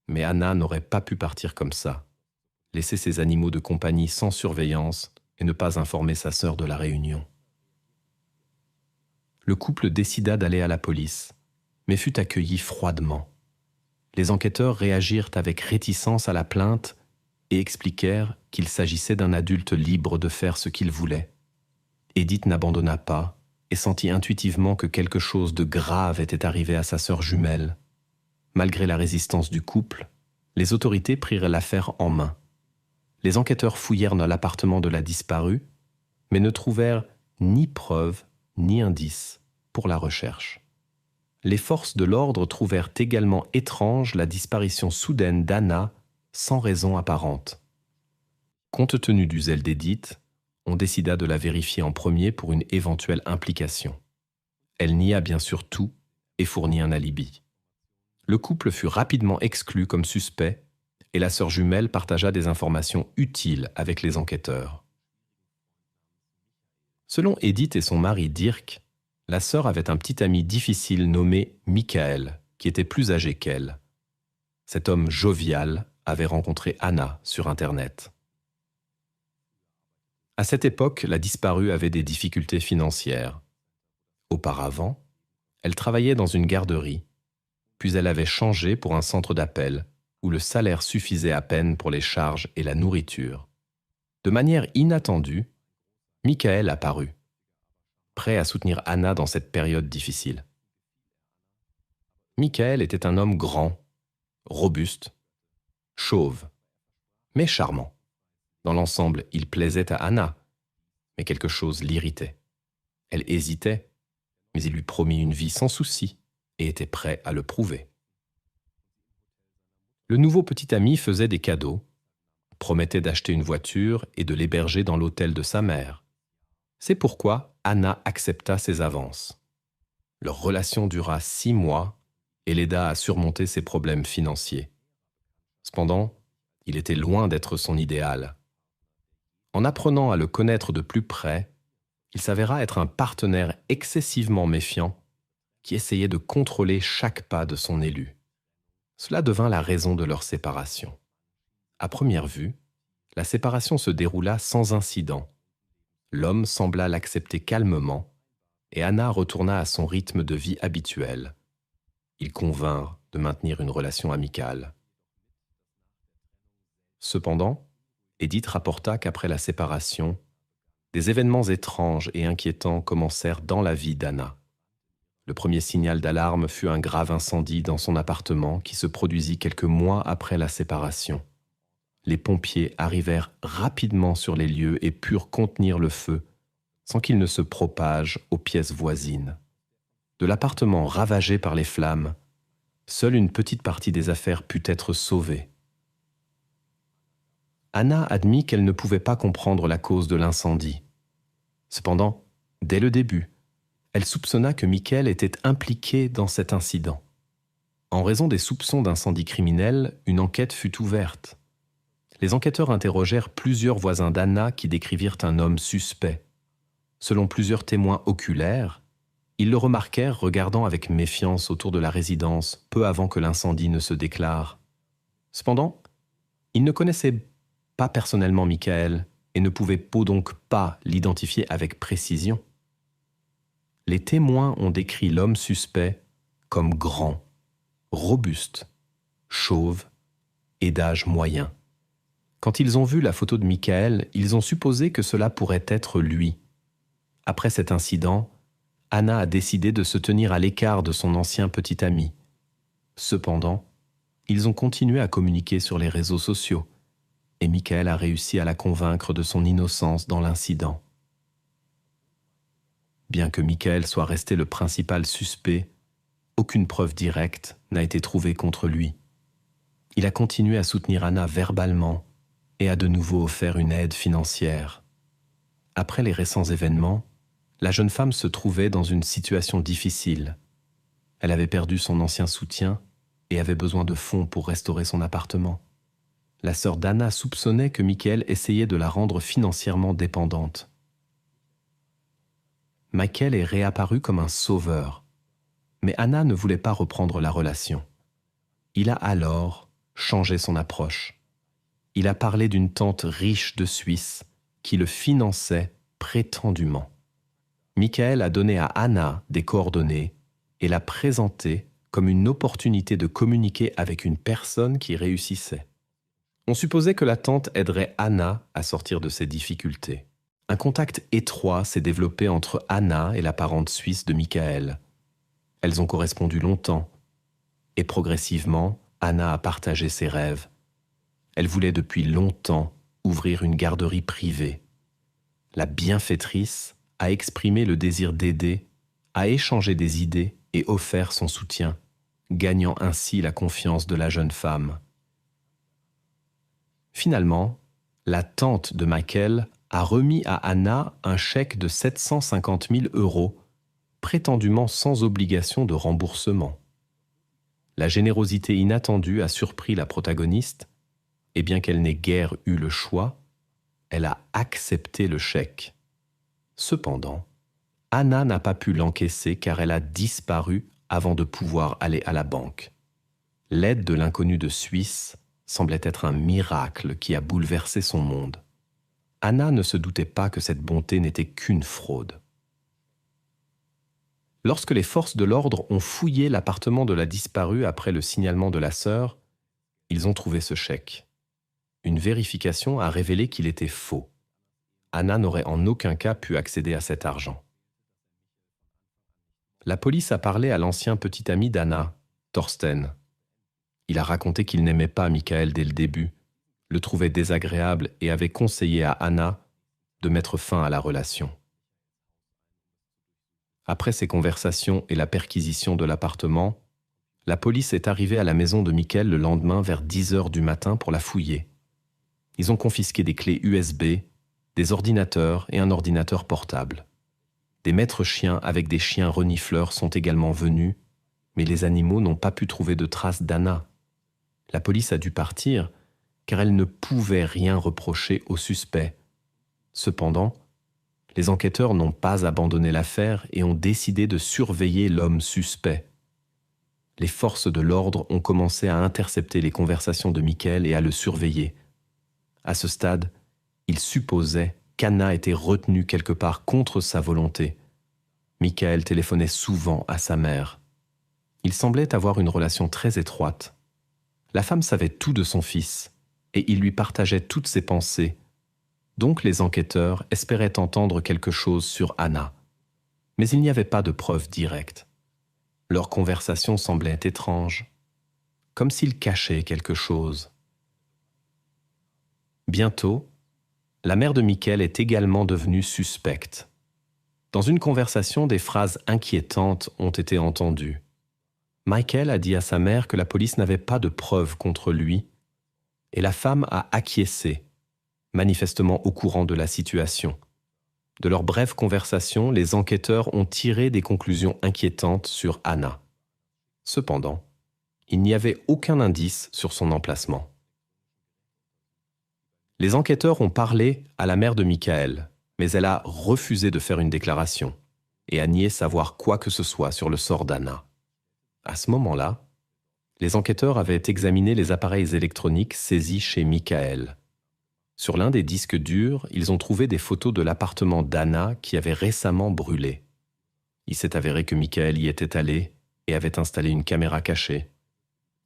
mais Anna n'aurait pas pu partir comme ça, laisser ses animaux de compagnie sans surveillance et ne pas informer sa sœur de la réunion. Le couple décida d'aller à la police, mais fut accueilli froidement. Les enquêteurs réagirent avec réticence à la plainte et expliquèrent qu'il s'agissait d'un adulte libre de faire ce qu'il voulait. Edith n'abandonna pas et sentit intuitivement que quelque chose de grave était arrivé à sa sœur jumelle. Malgré la résistance du couple, les autorités prirent l'affaire en main. Les enquêteurs fouillèrent dans l'appartement de la disparue, mais ne trouvèrent ni preuve ni indice pour la recherche. Les forces de l'ordre trouvèrent également étrange la disparition soudaine d'Anna sans raison apparente. Compte tenu du zèle d'Edith, on décida de la vérifier en premier pour une éventuelle implication. Elle nia bien sûr tout et fournit un alibi. Le couple fut rapidement exclu comme suspect et la sœur jumelle partagea des informations utiles avec les enquêteurs. Selon Edith et son mari Dirk, la sœur avait un petit ami difficile nommé Michael, qui était plus âgé qu'elle. Cet homme jovial avait rencontré Anna sur Internet. À cette époque, la disparue avait des difficultés financières. Auparavant, elle travaillait dans une garderie, puis elle avait changé pour un centre d'appel où le salaire suffisait à peine pour les charges et la nourriture. De manière inattendue, Michael apparut, prêt à soutenir Anna dans cette période difficile. Michael était un homme grand, robuste, chauve, mais charmant. Dans l'ensemble, il plaisait à Anna, mais quelque chose l'irritait. Elle hésitait, mais il lui promit une vie sans souci et était prêt à le prouver. Le nouveau petit ami faisait des cadeaux, promettait d'acheter une voiture et de l'héberger dans l'hôtel de sa mère. C'est pourquoi Anna accepta ses avances. Leur relation dura 6 mois et l'aida à surmonter ses problèmes financiers. Cependant, il était loin d'être son idéal. En apprenant à le connaître de plus près, il s'avéra être un partenaire excessivement méfiant qui essayait de contrôler chaque pas de son élu. Cela devint la raison de leur séparation. À première vue, La séparation se déroula sans incident. L'homme sembla l'accepter calmement et Anna retourna à son rythme de vie habituel. Ils convinrent de maintenir une relation amicale. Cependant, Edith rapporta qu'après la séparation, des événements étranges et inquiétants commencèrent dans la vie d'Anna. Le premier signal d'alarme fut un grave incendie dans son appartement qui se produisit quelques mois après la séparation. Les pompiers arrivèrent rapidement sur les lieux et purent contenir le feu sans qu'il ne se propage aux pièces voisines. De l'appartement ravagé par les flammes, seule une petite partie des affaires put être sauvée. Anna admit qu'elle ne pouvait pas comprendre la cause de l'incendie. Cependant, dès le début, elle soupçonna que Michael était impliqué dans cet incident. En raison des soupçons d'incendie criminel, une enquête fut ouverte. Les enquêteurs interrogèrent plusieurs voisins d'Anna qui décrivirent un homme suspect. Selon plusieurs témoins oculaires, ils le remarquèrent regardant avec méfiance autour de la résidence peu avant que l'incendie ne se déclare. Cependant, ils ne connaissaient pas personnellement Michael et ne pouvaient donc pas l'identifier avec précision. Les témoins ont décrit l'homme suspect comme grand, robuste, chauve et d'âge moyen. Quand ils ont vu la photo de Michael, ils ont supposé que cela pourrait être lui. Après cet incident, Anna a décidé de se tenir à l'écart de son ancien petit ami. Cependant, ils ont continué à communiquer sur les réseaux sociaux et Michael a réussi à la convaincre de son innocence dans l'incident. Bien que Michael soit resté le principal suspect, aucune preuve directe n'a été trouvée contre lui. Il a continué à soutenir Anna verbalement et a de nouveau offert une aide financière. Après les récents événements, la jeune femme se trouvait dans une situation difficile. Elle avait perdu son ancien soutien et avait besoin de fonds pour restaurer son appartement. La sœur d'Anna soupçonnait que Michael essayait de la rendre financièrement dépendante. Michael est réapparu comme un sauveur, mais Anna ne voulait pas reprendre la relation. Il a alors changé son approche. Il a parlé d'une tante riche de Suisse qui le finançait prétendument. Michael a donné à Anna des coordonnées et l'a présentée comme une opportunité de communiquer avec une personne qui réussissait. On supposait que la tante aiderait Anna à sortir de ses difficultés. Un contact étroit s'est développé entre Anna et la parente suisse de Michael. Elles ont correspondu longtemps et progressivement, Anna a partagé ses rêves. Elle voulait depuis longtemps ouvrir une garderie privée. La bienfaitrice a exprimé le désir d'aider, a échangé des idées et offert son soutien, gagnant ainsi la confiance de la jeune femme. Finalement, la tante de Michael a remis à Anna un chèque de 750 000 €, prétendument sans obligation de remboursement. La générosité inattendue a surpris la protagoniste, et bien qu'elle n'ait guère eu le choix, elle a accepté le chèque. Cependant, Anna n'a pas pu l'encaisser car elle a disparu avant de pouvoir aller à la banque. L'aide de l'inconnu de Suisse semblait être un miracle qui a bouleversé son monde. Anna ne se doutait pas que cette bonté n'était qu'une fraude. Lorsque les forces de l'ordre ont fouillé l'appartement de la disparue après le signalement de la sœur, ils ont trouvé ce chèque. Une vérification a révélé qu'il était faux. Anna n'aurait en aucun cas pu accéder à cet argent. La police a parlé à l'ancien petit ami d'Anna, Thorsten. Il a raconté qu'il n'aimait pas Michael dès le début, le trouvait désagréable et avait conseillé à Anna de mettre fin à la relation. Après ces conversations et la perquisition de l'appartement, la police est arrivée à la maison de Michael le lendemain vers 10 h du matin pour la fouiller. Ils ont confisqué des clés USB, des ordinateurs et un ordinateur portable. Des maîtres chiens avec des chiens renifleurs sont également venus, mais les animaux n'ont pas pu trouver de traces d'Anna. La police a dû partir car elle ne pouvait rien reprocher au suspect. Cependant, les enquêteurs n'ont pas abandonné l'affaire et ont décidé de surveiller l'homme suspect. Les forces de l'ordre ont commencé à intercepter les conversations de Michael et à le surveiller. À ce stade, il supposait qu'Anna était retenue quelque part contre sa volonté. Michael téléphonait souvent à sa mère. Ils semblaient avoir une relation très étroite. La femme savait tout de son fils et il lui partageait toutes ses pensées. Donc les enquêteurs espéraient entendre quelque chose sur Anna. Mais il n'y avait pas de preuves directes. Leur conversation semblait étrange, comme s'ils cachaient quelque chose. Bientôt, la mère de Michael est également devenue suspecte. Dans une conversation, des phrases inquiétantes ont été entendues. Michael a dit à sa mère que la police n'avait pas de preuves contre lui et la femme a acquiescé, manifestement au courant de la situation. De leur brève conversation, les enquêteurs ont tiré des conclusions inquiétantes sur Anna. Cependant, il n'y avait aucun indice sur son emplacement. Les enquêteurs ont parlé à la mère de Michael, mais elle a refusé de faire une déclaration et a nié savoir quoi que ce soit sur le sort d'Anna. À ce moment-là, les enquêteurs avaient examiné les appareils électroniques saisis chez Michael. Sur l'un des disques durs, ils ont trouvé des photos de l'appartement d'Anna qui avait récemment brûlé. Il s'est avéré que Michael y était allé et avait installé une caméra cachée.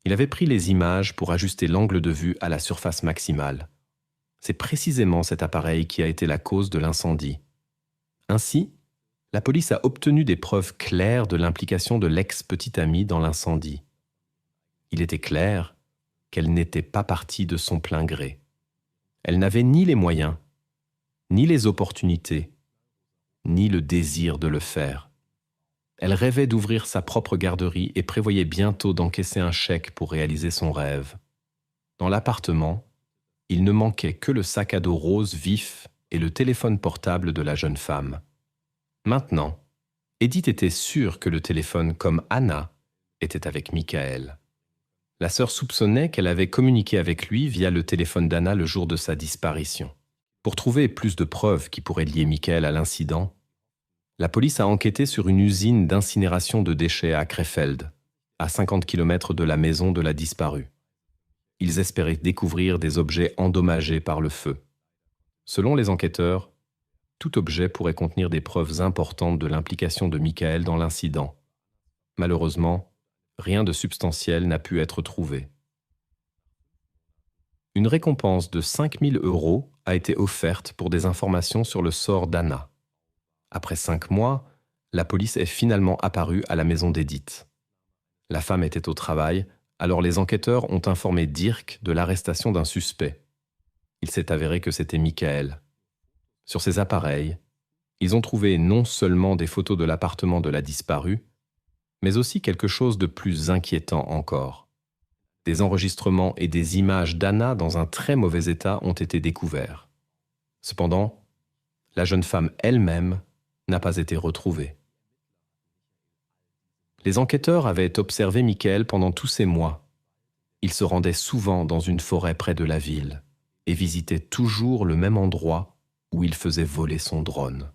Il avait pris les images pour ajuster l'angle de vue à la surface maximale. C'est précisément cet appareil qui a été la cause de l'incendie. Ainsi, la police a obtenu des preuves claires de l'implication de l'ex-petite amie dans l'incendie. Il était clair qu'elle n'était pas partie de son plein gré. Elle n'avait ni les moyens, ni les opportunités, ni le désir de le faire. Elle rêvait d'ouvrir sa propre garderie et prévoyait bientôt d'encaisser un chèque pour réaliser son rêve. Dans l'appartement, il ne manquait que le sac à dos rose vif et le téléphone portable de la jeune femme. Maintenant, Edith était sûre que le téléphone, comme Anna, était avec Michael. La sœur soupçonnait qu'elle avait communiqué avec lui via le téléphone d'Anna le jour de sa disparition. Pour trouver plus de preuves qui pourraient lier Michael à l'incident, la police a enquêté sur une usine d'incinération de déchets à Krefeld, à 50 km de la maison de la disparue. Ils espéraient découvrir des objets endommagés par le feu. Selon les enquêteurs, tout objet pourrait contenir des preuves importantes de l'implication de Michael dans l'incident. Malheureusement, rien de substantiel n'a pu être trouvé. Une récompense de 5 000 € a été offerte pour des informations sur le sort d'Anna. Après 5 mois, la police est finalement apparue à la maison d'Edith. La femme était au travail, alors les enquêteurs ont informé Dirk de l'arrestation d'un suspect. Il s'est avéré que c'était Michael. Sur ses appareils, ils ont trouvé non seulement des photos de l'appartement de la disparue, mais aussi quelque chose de plus inquiétant encore. Des enregistrements et des images d'Anna dans un très mauvais état ont été découverts. Cependant, la jeune femme elle-même n'a pas été retrouvée. Les enquêteurs avaient observé Michael pendant tous ces mois. Il se rendait souvent dans une forêt près de la ville et visitait toujours le même endroit où il faisait voler son drone.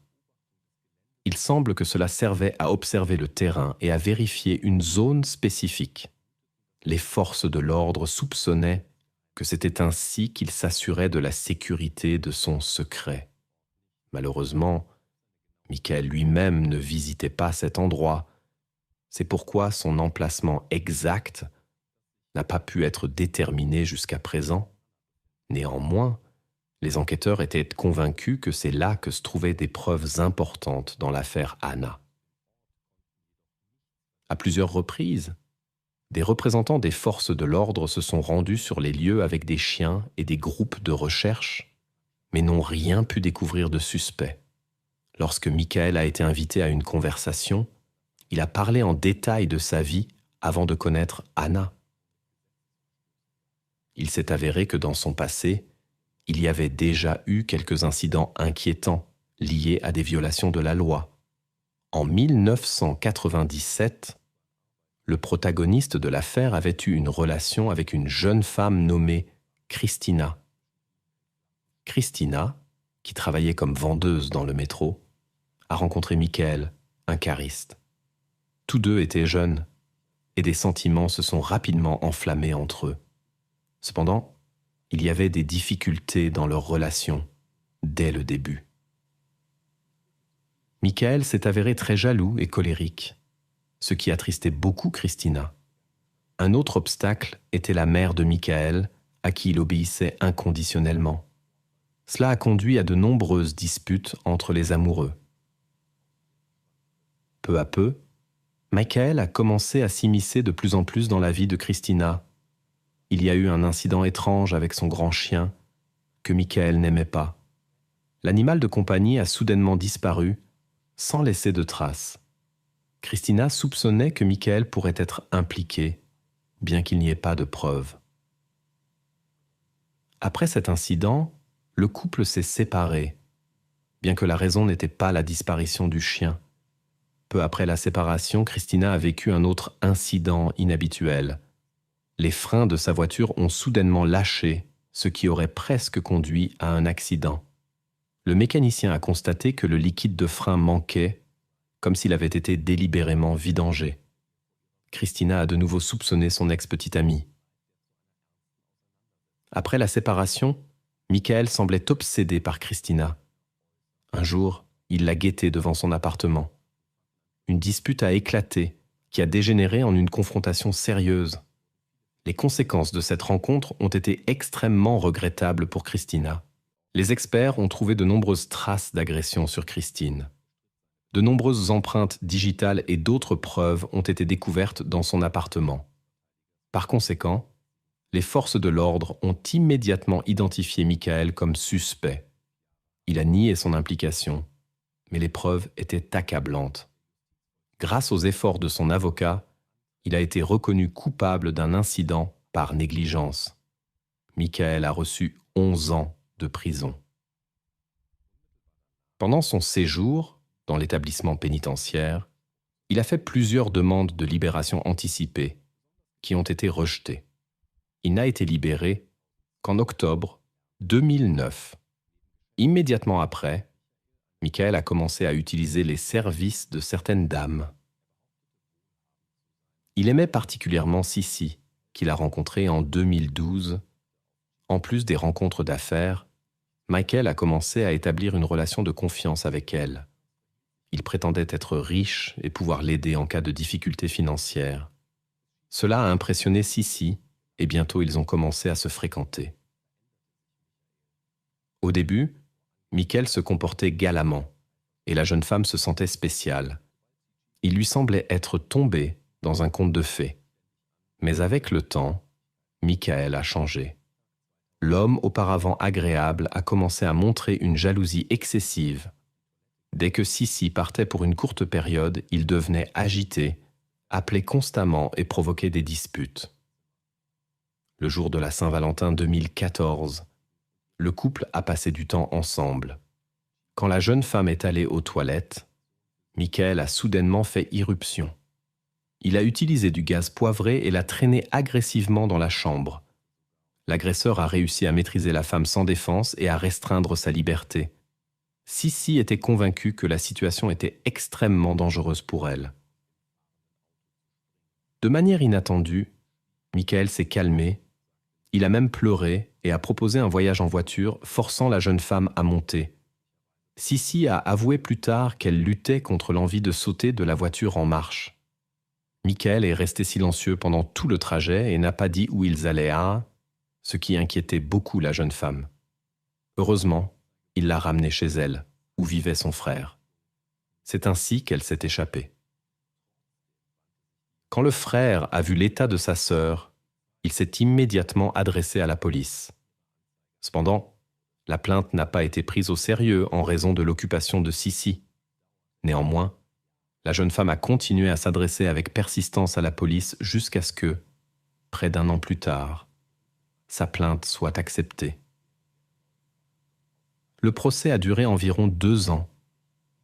Il semble que cela servait à observer le terrain et à vérifier une zone spécifique. Les forces de l'ordre soupçonnaient que c'était ainsi qu'il s'assurait de la sécurité de son secret. Malheureusement, Michael lui-même ne visitait pas cet endroit. C'est pourquoi son emplacement exact n'a pas pu être déterminé jusqu'à présent. Néanmoins, les enquêteurs étaient convaincus que c'est là que se trouvaient des preuves importantes dans l'affaire Anna. À plusieurs reprises, des représentants des forces de l'ordre se sont rendus sur les lieux avec des chiens et des groupes de recherche, mais n'ont rien pu découvrir de suspect. Lorsque Michael a été invité à une conversation, il a parlé en détail de sa vie avant de connaître Anna. Il s'est avéré que dans son passé, il y avait déjà eu quelques incidents inquiétants liés à des violations de la loi. En 1997, le protagoniste de l'affaire avait eu une relation avec une jeune femme nommée Christina. Christina, qui travaillait comme vendeuse dans le métro, a rencontré Michael, un cariste. Tous deux étaient jeunes, et des sentiments se sont rapidement enflammés entre eux. Cependant, Il y avait des difficultés dans leur relation dès le début. Michael s'est avéré très jaloux et colérique, ce qui attristait beaucoup Christina. Un autre obstacle était la mère de Michael, à qui il obéissait inconditionnellement. Cela a conduit à de nombreuses disputes entre les amoureux. Peu à peu, Michael a commencé à s'immiscer de plus en plus dans la vie de Christina. Il y a eu un incident étrange avec son grand chien, que Michael n'aimait pas. L'animal de compagnie a soudainement disparu, sans laisser de traces. Christina soupçonnait que Michael pourrait être impliqué, bien qu'il n'y ait pas de preuves. Après cet incident, le couple s'est séparé, bien que la raison n'était pas la disparition du chien. Peu après la séparation, Christina a vécu un autre incident inhabituel. Les freins de sa voiture ont soudainement lâché, ce qui aurait presque conduit à un accident. Le mécanicien a constaté que le liquide de frein manquait, comme s'il avait été délibérément vidangé. Christina a de nouveau soupçonné son ex-petite amie. Après la séparation, Michael semblait obsédé par Christina. Un jour, il l'a guettée devant son appartement. Une dispute a éclaté, qui a dégénéré en une confrontation sérieuse. Les conséquences de cette rencontre ont été extrêmement regrettables pour Christina. Les experts ont trouvé de nombreuses traces d'agression sur Christine. De nombreuses empreintes digitales et d'autres preuves ont été découvertes dans son appartement. Par conséquent, les forces de l'ordre ont immédiatement identifié Michael comme suspect. Il a nié son implication, mais les preuves étaient accablantes. Grâce aux efforts de son avocat, il a été reconnu coupable d'un incident par négligence. Michael a reçu 11 ans de prison. Pendant son séjour dans l'établissement pénitentiaire, il a fait plusieurs demandes de libération anticipée qui ont été rejetées. Il n'a été libéré qu'en octobre 2009. Immédiatement après, Michael a commencé à utiliser les services de certaines dames. Il aimait particulièrement Sissi, qu'il a rencontrée en 2012. En plus des rencontres d'affaires, Michael a commencé à établir une relation de confiance avec elle. Il prétendait être riche et pouvoir l'aider en cas de difficultés financières. Cela a impressionné Sissi et bientôt ils ont commencé à se fréquenter. Au début, Michael se comportait galamment et la jeune femme se sentait spéciale. Il lui semblait être tombé dans un conte de fées. Mais avec le temps, Michael a changé. L'homme auparavant agréable a commencé à montrer une jalousie excessive. Dès que Sissi partait pour une courte période, il devenait agité, appelait constamment et provoquait des disputes. Le jour de la Saint-Valentin 2014, le couple a passé du temps ensemble. Quand la jeune femme est allée aux toilettes, Michael a soudainement fait irruption. Il a utilisé du gaz poivré et l'a traîné agressivement dans la chambre. L'agresseur a réussi à maîtriser la femme sans défense et à restreindre sa liberté. Sissi était convaincue que la situation était extrêmement dangereuse pour elle. De manière inattendue, Michael s'est calmé. Il a même pleuré et a proposé un voyage en voiture, forçant la jeune femme à monter. Sissi a avoué plus tard qu'elle luttait contre l'envie de sauter de la voiture en marche. Michael est resté silencieux pendant tout le trajet et n'a pas dit où ils allaient ce qui inquiétait beaucoup la jeune femme. Heureusement, il l'a ramenée chez elle, où vivait son frère. C'est ainsi qu'elle s'est échappée. Quand le frère a vu l'état de sa sœur, il s'est immédiatement adressé à la police. Cependant, la plainte n'a pas été prise au sérieux en raison de l'occupation de Sissi. Néanmoins, la jeune femme a continué à s'adresser avec persistance à la police jusqu'à ce que, près d'un an plus tard, sa plainte soit acceptée. Le procès a duré environ 2 ans.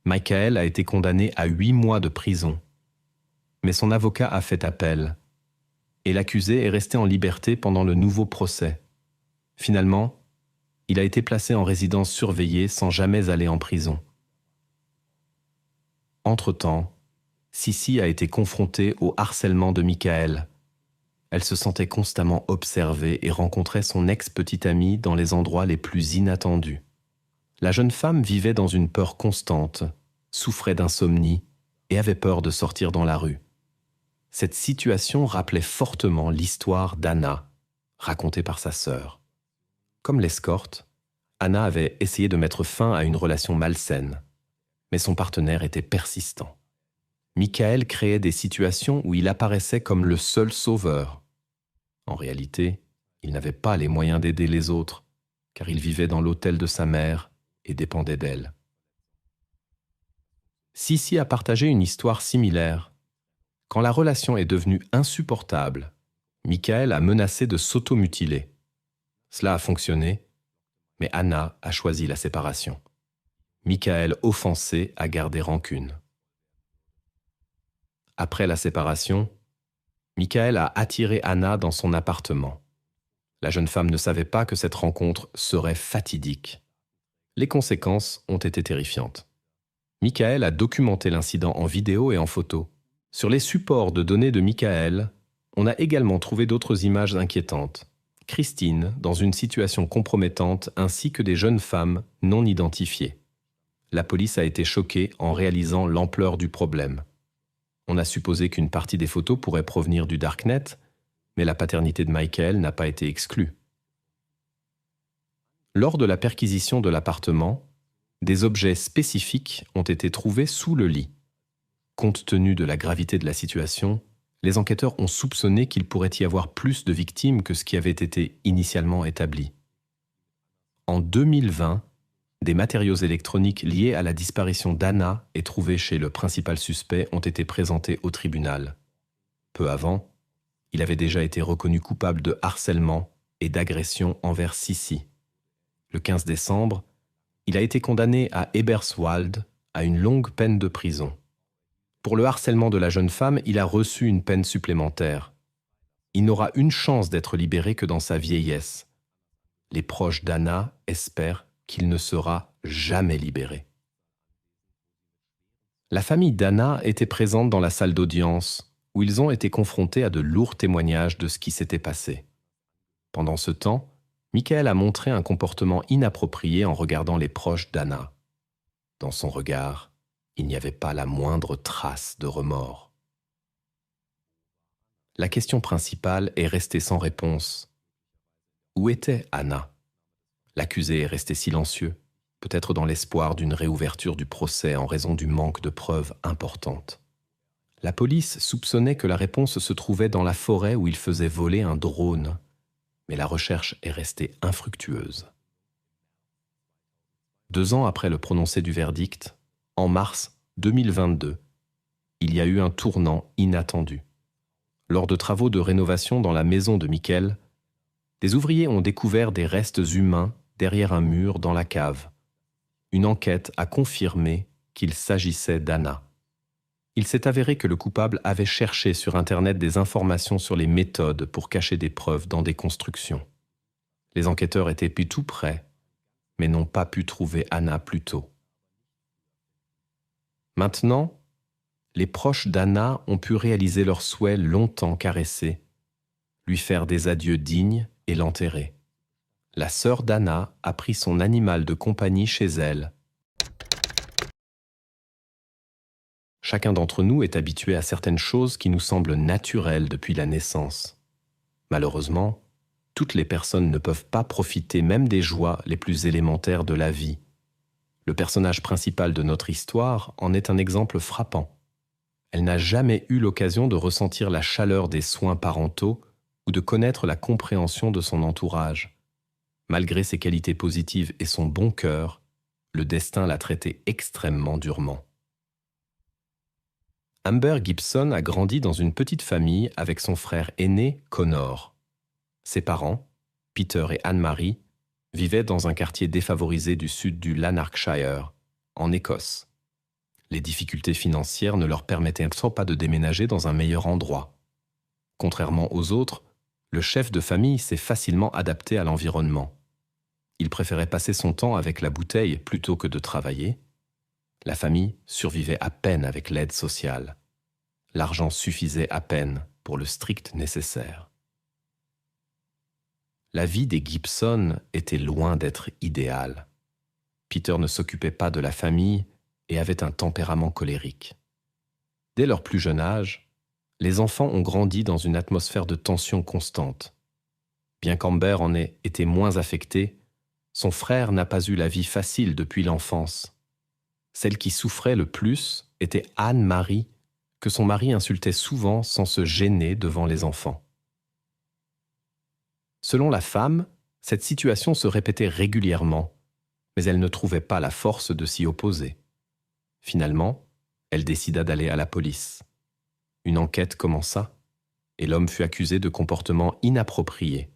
Michael a été condamné à 8 mois de prison. Mais son avocat a fait appel et l'accusé est resté en liberté pendant le nouveau procès. Finalement, il a été placé en résidence surveillée sans jamais aller en prison. Entre-temps, Sissi a été confrontée au harcèlement de Michael. Elle se sentait constamment observée et rencontrait son ex-petite amie dans les endroits les plus inattendus. La jeune femme vivait dans une peur constante, souffrait d'insomnie et avait peur de sortir dans la rue. Cette situation rappelait fortement l'histoire d'Anna, racontée par sa sœur. Comme l'escorte, Anna avait essayé de mettre fin à une relation malsaine, mais son partenaire était persistant. Michael créait des situations où il apparaissait comme le seul sauveur. En réalité, il n'avait pas les moyens d'aider les autres, car il vivait dans l'hôtel de sa mère et dépendait d'elle. Sissi a partagé une histoire similaire. Quand la relation est devenue insupportable, Michael a menacé de s'automutiler. Cela a fonctionné, mais Anna a choisi la séparation. Michael, offensé, a gardé rancune. Après la séparation, Michael a attiré Anna dans son appartement. La jeune femme ne savait pas que cette rencontre serait fatidique. Les conséquences ont été terrifiantes. Michael a documenté l'incident en vidéo et en photo. Sur les supports de données de Michael, on a également trouvé d'autres images inquiétantes. Christine, dans une situation compromettante, ainsi que des jeunes femmes non identifiées. La police a été choquée en réalisant l'ampleur du problème. On a supposé qu'une partie des photos pourrait provenir du Darknet, mais la paternité de Michael n'a pas été exclue. Lors de la perquisition de l'appartement, des objets spécifiques ont été trouvés sous le lit. Compte tenu de la gravité de la situation, les enquêteurs ont soupçonné qu'il pourrait y avoir plus de victimes que ce qui avait été initialement établi. En 2020, des matériaux électroniques liés à la disparition d'Anna et trouvés chez le principal suspect ont été présentés au tribunal. Peu avant, il avait déjà été reconnu coupable de harcèlement et d'agression envers Sissi. Le 15 décembre, il a été condamné à Eberswalde à une longue peine de prison. Pour le harcèlement de la jeune femme, il a reçu une peine supplémentaire. Il n'aura une chance d'être libéré que dans sa vieillesse. Les proches d'Anna espèrent qu'il ne sera jamais libéré. La famille d'Anna était présente dans la salle d'audience, où ils ont été confrontés à de lourds témoignages de ce qui s'était passé. Pendant ce temps, Michael a montré un comportement inapproprié en regardant les proches d'Anna. Dans son regard, il n'y avait pas la moindre trace de remords. La question principale est restée sans réponse. Où était Anna ? L'accusé est resté silencieux, peut-être dans l'espoir d'une réouverture du procès en raison du manque de preuves importantes. La police soupçonnait que la réponse se trouvait dans la forêt où il faisait voler un drone, mais la recherche est restée infructueuse. 2 ans après le prononcé du verdict, en mars 2022, il y a eu un tournant inattendu. Lors de travaux de rénovation dans la maison de Michael, des ouvriers ont découvert des restes humains derrière un mur dans la cave. Une enquête a confirmé qu'il s'agissait d'Anna. Il s'est avéré que le coupable avait cherché sur Internet des informations sur les méthodes pour cacher des preuves dans des constructions. Les enquêteurs étaient plus tout près, mais n'ont pas pu trouver Anna plus tôt. Maintenant, les proches d'Anna ont pu réaliser leur souhait longtemps caressé, lui faire des adieux dignes et l'enterrer. La sœur d'Anna a pris son animal de compagnie chez elle. Chacun d'entre nous est habitué à certaines choses qui nous semblent naturelles depuis la naissance. Malheureusement, toutes les personnes ne peuvent pas profiter même des joies les plus élémentaires de la vie. Le personnage principal de notre histoire en est un exemple frappant. Elle n'a jamais eu l'occasion de ressentir la chaleur des soins parentaux ou de connaître la compréhension de son entourage. Malgré ses qualités positives et son bon cœur, le destin l'a traitée extrêmement durement. Amber Gibson a grandi dans une petite famille avec son frère aîné, Connor. Ses parents, Peter et Anne-Marie, vivaient dans un quartier défavorisé du sud du Lanarkshire, en Écosse. Les difficultés financières ne leur permettaient pas de déménager dans un meilleur endroit. Contrairement aux autres, le chef de famille s'est facilement adapté à l'environnement. Il préférait passer son temps avec la bouteille plutôt que de travailler. La famille survivait à peine avec l'aide sociale. L'argent suffisait à peine pour le strict nécessaire. La vie des Gibson était loin d'être idéale. Peter ne s'occupait pas de la famille et avait un tempérament colérique. Dès leur plus jeune âge, les enfants ont grandi dans une atmosphère de tension constante. Bien qu'Amber en ait été moins affectée, son frère n'a pas eu la vie facile depuis l'enfance. Celle qui souffrait le plus était Anne-Marie, que son mari insultait souvent sans se gêner devant les enfants. Selon la femme, cette situation se répétait régulièrement, mais elle ne trouvait pas la force de s'y opposer. Finalement, elle décida d'aller à la police. Une enquête commença, et l'homme fut accusé de comportement inapproprié.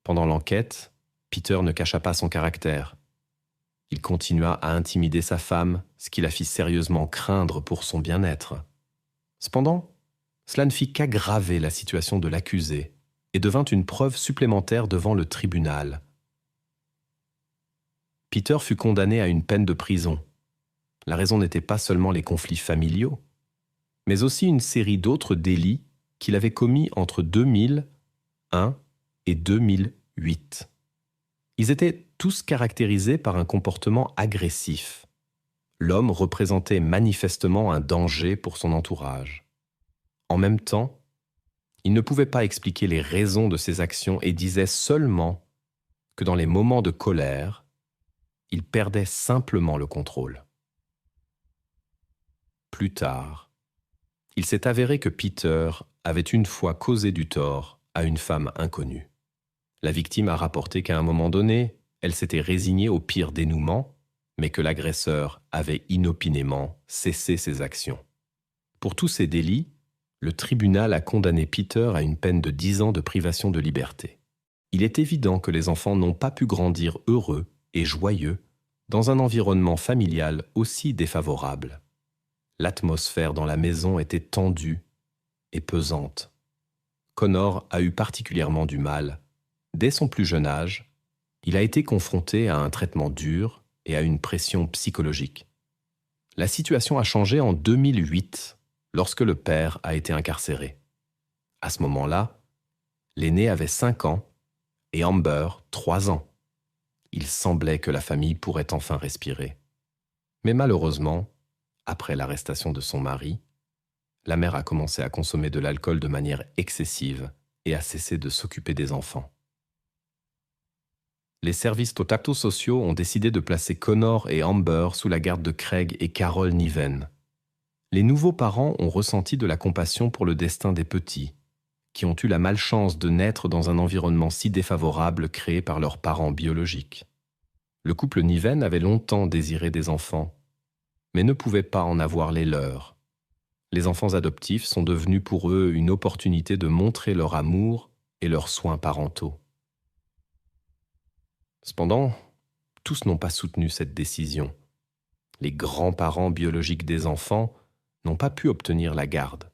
Pendant l'enquête, Peter ne cacha pas son caractère. Il continua à intimider sa femme, ce qui la fit sérieusement craindre pour son bien-être. Cependant, cela ne fit qu'aggraver la situation de l'accusé et devint une preuve supplémentaire devant le tribunal. Peter fut condamné à une peine de prison. La raison n'était pas seulement les conflits familiaux, mais aussi une série d'autres délits qu'il avait commis entre 2001 et 2008. Ils étaient tous caractérisés par un comportement agressif. L'homme représentait manifestement un danger pour son entourage. En même temps, il ne pouvait pas expliquer les raisons de ses actions et disait seulement que dans les moments de colère, il perdait simplement le contrôle. Plus tard, il s'est avéré que Peter avait une fois causé du tort à une femme inconnue. La victime a rapporté qu'à un moment donné, elle s'était résignée au pire dénouement, mais que l'agresseur avait inopinément cessé ses actions. Pour tous ces délits, le tribunal a condamné Peter à une peine de 10 ans de privation de liberté. Il est évident que les enfants n'ont pas pu grandir heureux et joyeux dans un environnement familial aussi défavorable. L'atmosphère dans la maison était tendue et pesante. Connor a eu particulièrement du mal. Dès son plus jeune âge, il a été confronté à un traitement dur et à une pression psychologique. La situation a changé en 2008, lorsque le père a été incarcéré. À ce moment-là, l'aîné avait 5 ans et Amber 3 ans. Il semblait que la famille pourrait enfin respirer. Mais malheureusement, après l'arrestation de son mari, la mère a commencé à consommer de l'alcool de manière excessive et a cessé de s'occuper des enfants. Les services sociaux ont décidé de placer Connor et Amber sous la garde de Craig et Carol Niven. Les nouveaux parents ont ressenti de la compassion pour le destin des petits, qui ont eu la malchance de naître dans un environnement si défavorable créé par leurs parents biologiques. Le couple Niven avait longtemps désiré des enfants, mais ne pouvait pas en avoir les leurs. Les enfants adoptifs sont devenus pour eux une opportunité de montrer leur amour et leurs soins parentaux. Cependant, tous n'ont pas soutenu cette décision. Les grands-parents biologiques des enfants n'ont pas pu obtenir la garde.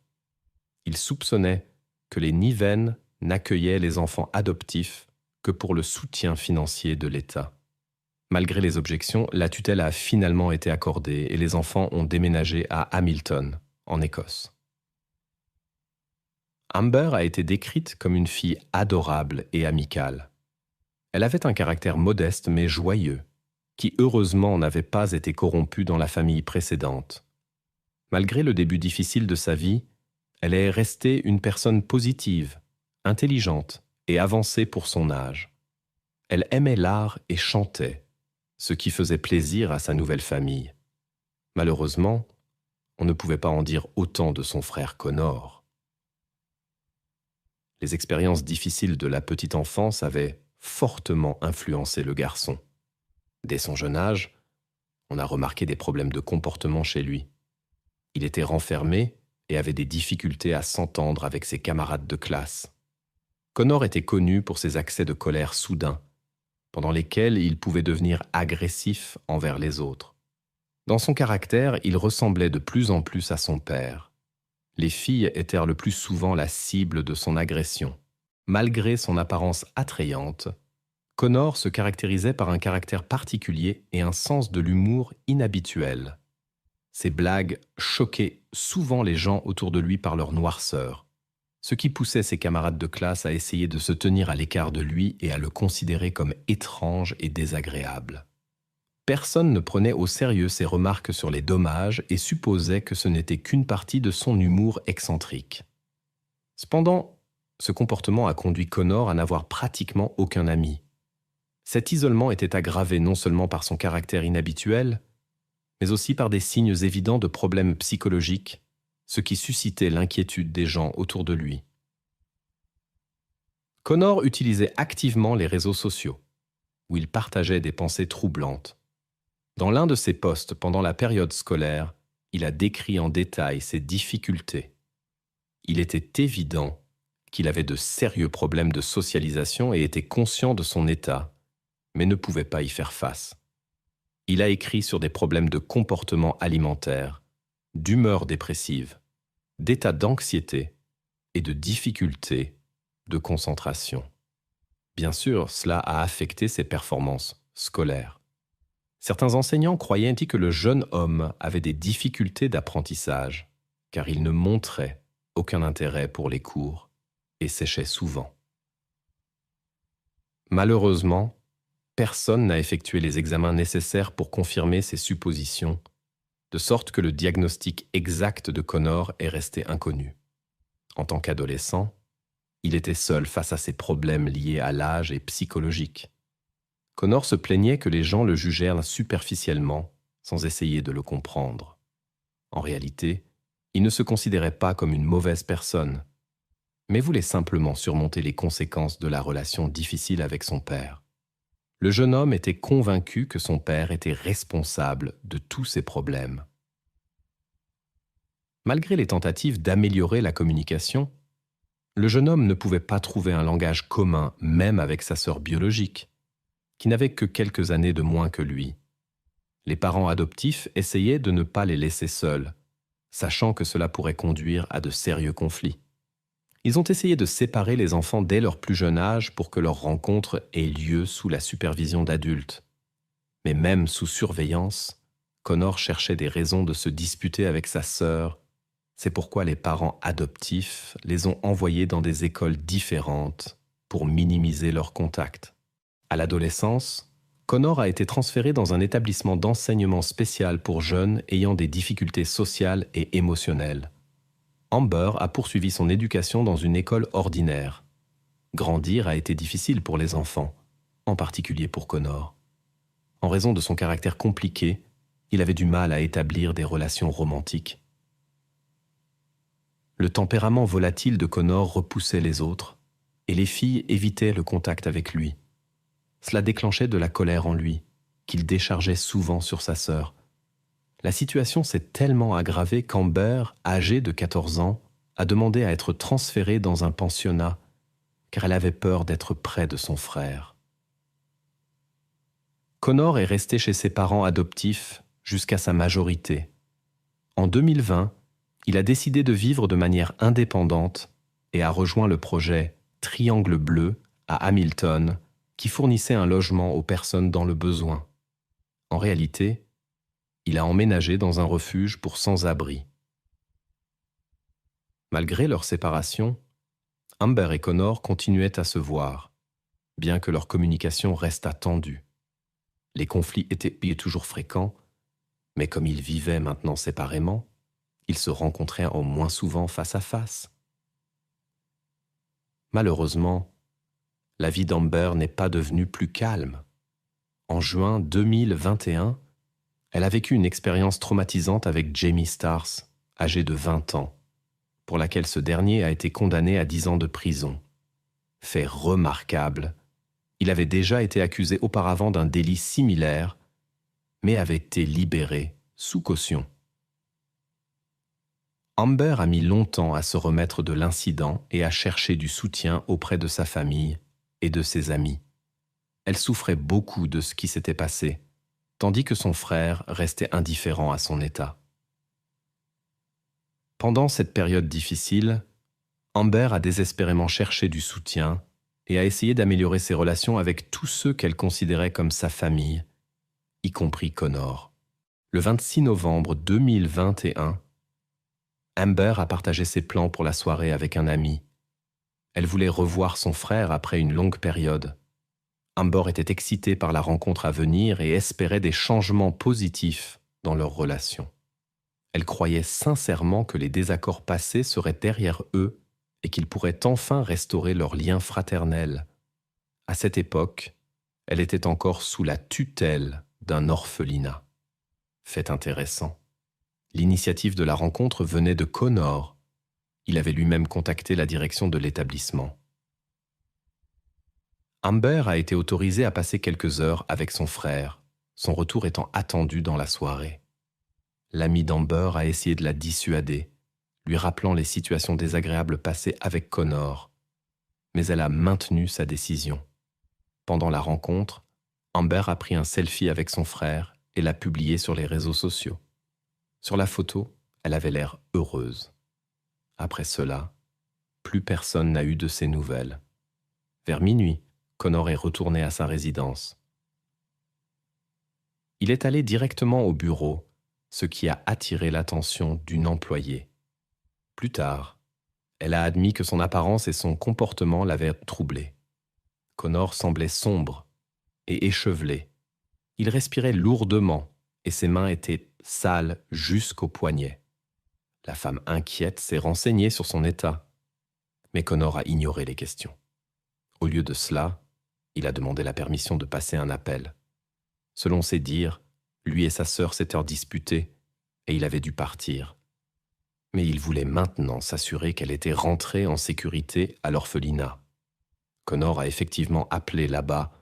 Ils soupçonnaient que les Niven n'accueillaient les enfants adoptifs que pour le soutien financier de l'État. Malgré les objections, la tutelle a finalement été accordée et les enfants ont déménagé à Hamilton, en Écosse. Amber a été décrite comme une fille adorable et amicale. Elle avait un caractère modeste mais joyeux, qui heureusement n'avait pas été corrompu dans la famille précédente. Malgré le début difficile de sa vie, elle est restée une personne positive, intelligente et avancée pour son âge. Elle aimait l'art et chantait, ce qui faisait plaisir à sa nouvelle famille. Malheureusement, on ne pouvait pas en dire autant de son frère Connor. Les expériences difficiles de la petite enfance avaient fortement influencé le garçon. Dès son jeune âge, on a remarqué des problèmes de comportement chez lui. Il était renfermé et avait des difficultés à s'entendre avec ses camarades de classe. Connor était connu pour ses accès de colère soudains, pendant lesquels il pouvait devenir agressif envers les autres. Dans son caractère, il ressemblait de plus en plus à son père. Les filles étaient le plus souvent la cible de son agression. Malgré son apparence attrayante, Connor se caractérisait par un caractère particulier et un sens de l'humour inhabituel. Ses blagues choquaient souvent les gens autour de lui par leur noirceur. ce qui poussait ses camarades de classe à essayer de se tenir à l'écart de lui et à le considérer comme étrange et désagréable. Personne ne prenait au sérieux ses remarques sur les dommages et supposait que ce n'était qu'une partie de son humour excentrique. Cependant, ce comportement a conduit Connor à n'avoir pratiquement aucun ami. Cet isolement était aggravé non seulement par son caractère inhabituel, mais aussi par des signes évidents de problèmes psychologiques, ce qui suscitait l'inquiétude des gens autour de lui. Connor utilisait activement les réseaux sociaux, où il partageait des pensées troublantes. Dans l'un de ses posts pendant la période scolaire, il a décrit en détail ses difficultés. Il était évident qu'il avait de sérieux problèmes de socialisation et était conscient de son état, mais ne pouvait pas y faire face. Il a écrit sur des problèmes de comportement alimentaire, d'humeur dépressive, d'état d'anxiété et de difficultés de concentration. Bien sûr, cela a affecté ses performances scolaires. Certains enseignants croyaient que le jeune homme avait des difficultés d'apprentissage, car il ne montrait aucun intérêt pour les cours et séchait souvent. Malheureusement, personne n'a effectué les examens nécessaires pour confirmer ces suppositions, de sorte que le diagnostic exact de Connor est resté inconnu. En tant qu'adolescent, il était seul face à ses problèmes liés à l'âge et psychologiques. Connor se plaignait que les gens le jugèrent superficiellement, sans essayer de le comprendre. En réalité, il ne se considérait pas comme une mauvaise personne, mais voulait simplement surmonter les conséquences de la relation difficile avec son père. Le jeune homme était convaincu que son père était responsable de tous ses problèmes. Malgré les tentatives d'améliorer la communication, le jeune homme ne pouvait pas trouver un langage commun même avec sa sœur biologique, qui n'avait que quelques années de moins que lui. Les parents adoptifs essayaient de ne pas les laisser seuls, sachant que cela pourrait conduire à de sérieux conflits. Ils ont essayé de séparer les enfants dès leur plus jeune âge pour que leur rencontre ait lieu sous la supervision d'adultes. Mais même sous surveillance, Connor cherchait des raisons de se disputer avec sa sœur. C'est pourquoi les parents adoptifs les ont envoyés dans des écoles différentes pour minimiser leur contact. À l'adolescence, Connor a été transféré dans un établissement d'enseignement spécial pour jeunes ayant des difficultés sociales et émotionnelles. Amber a poursuivi son éducation dans une école ordinaire. Grandir a été difficile pour les enfants, en particulier pour Connor. En raison de son caractère compliqué, il avait du mal à établir des relations romantiques. Le tempérament volatile de Connor repoussait les autres, et les filles évitaient le contact avec lui. Cela déclenchait de la colère en lui, qu'il déchargeait souvent sur sa sœur. La situation s'est tellement aggravée qu'Amber, âgée de 14 ans, a demandé à être transférée dans un pensionnat, car elle avait peur d'être près de son frère. Connor est resté chez ses parents adoptifs jusqu'à sa majorité. En 2020, il a décidé de vivre de manière indépendante et a rejoint le projet Triangle Bleu à Hamilton, qui fournissait un logement aux personnes dans le besoin. En réalité, il a emménagé dans un refuge pour sans-abri. Malgré leur séparation, Amber et Connor continuaient à se voir, bien que leur communication restât tendue. Les conflits étaient toujours fréquents, mais comme ils vivaient maintenant séparément, ils se rencontraient au moins souvent face à face. Malheureusement, la vie d'Amber n'est pas devenue plus calme. En juin 2021, elle a vécu une expérience traumatisante avec Jamie Stars, âgé de 20 ans, pour laquelle ce dernier a été condamné à 10 ans de prison. Fait remarquable, il avait déjà été accusé auparavant d'un délit similaire, mais avait été libéré sous caution. Amber a mis longtemps à se remettre de l'incident et à chercher du soutien auprès de sa famille et de ses amis. Elle souffrait beaucoup de ce qui s'était passé, tandis que son frère restait indifférent à son état. Pendant cette période difficile, Amber a désespérément cherché du soutien et a essayé d'améliorer ses relations avec tous ceux qu'elle considérait comme sa famille, y compris Connor. Le 26 novembre 2021, Amber a partagé ses plans pour la soirée avec un ami Elle voulait revoir son frère après une longue période. Amber était excitée par la rencontre à venir et espérait des changements positifs dans leur relation. Elle croyait sincèrement que les désaccords passés seraient derrière eux et qu'ils pourraient enfin restaurer leur lien fraternel. À cette époque, elle était encore sous la tutelle d'un orphelinat. Fait intéressant. L'initiative de la rencontre venait de Connor. Il avait lui-même contacté la direction de l'établissement. Amber a été autorisée à passer quelques heures avec son frère, son retour étant attendu dans la soirée. L'ami d'Amber a essayé de la dissuader, lui rappelant les situations désagréables passées avec Connor, mais elle a maintenu sa décision. Pendant la rencontre, Amber a pris un selfie avec son frère et l'a publié sur les réseaux sociaux. Sur la photo, elle avait l'air heureuse. Après cela, plus personne n'a eu de ses nouvelles. Vers minuit, Connor est retourné à sa résidence. Il est allé directement au bureau, ce qui a attiré l'attention d'une employée. Plus tard, elle a admis que son apparence et son comportement l'avaient troublé. Connor semblait sombre et échevelé. Il respirait lourdement et ses mains étaient sales jusqu'aux poignets. La femme inquiète s'est renseignée sur son état, mais Connor a ignoré les questions. Au lieu de cela, il a demandé la permission de passer un appel. Selon ses dires, lui et sa sœur s'étaient disputés et il avait dû partir. Mais il voulait maintenant s'assurer qu'elle était rentrée en sécurité à l'orphelinat. Connor a effectivement appelé là-bas,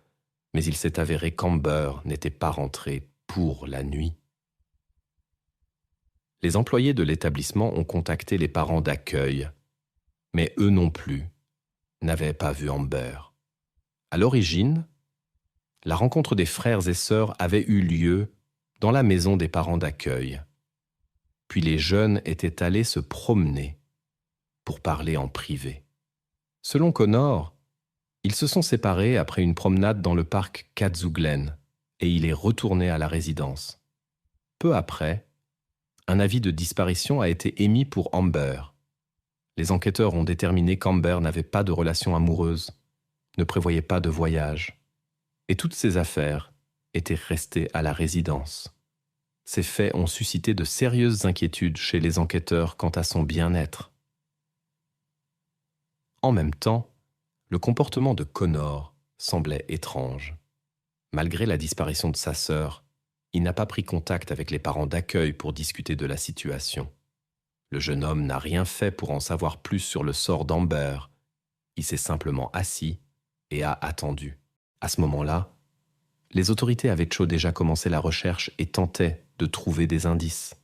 mais il s'est avéré qu'Amber n'était pas rentrée pour la nuit. Les employés de l'établissement ont contacté les parents d'accueil, mais eux non plus n'avaient pas vu Amber. À l'origine, la rencontre des frères et sœurs avait eu lieu dans la maison des parents d'accueil. Puis les jeunes étaient allés se promener pour parler en privé. Selon Connor, ils se sont séparés après une promenade dans le parc Kadzoo Glen et il est retourné à la résidence. Peu après, un avis de disparition a été émis pour Amber. Les enquêteurs ont déterminé qu'Amber n'avait pas de relation amoureuse, ne prévoyait pas de voyage, et toutes ses affaires étaient restées à la résidence. Ces faits ont suscité de sérieuses inquiétudes chez les enquêteurs quant à son bien-être. En même temps, le comportement de Connor semblait étrange. Malgré la disparition de sa sœur, il n'a pas pris contact avec les parents d'accueil pour discuter de la situation. Le jeune homme n'a rien fait pour en savoir plus sur le sort d'Amber. Il s'est simplement assis et a attendu. À ce moment-là, les autorités avaient déjà commencé la recherche et tentaient de trouver des indices.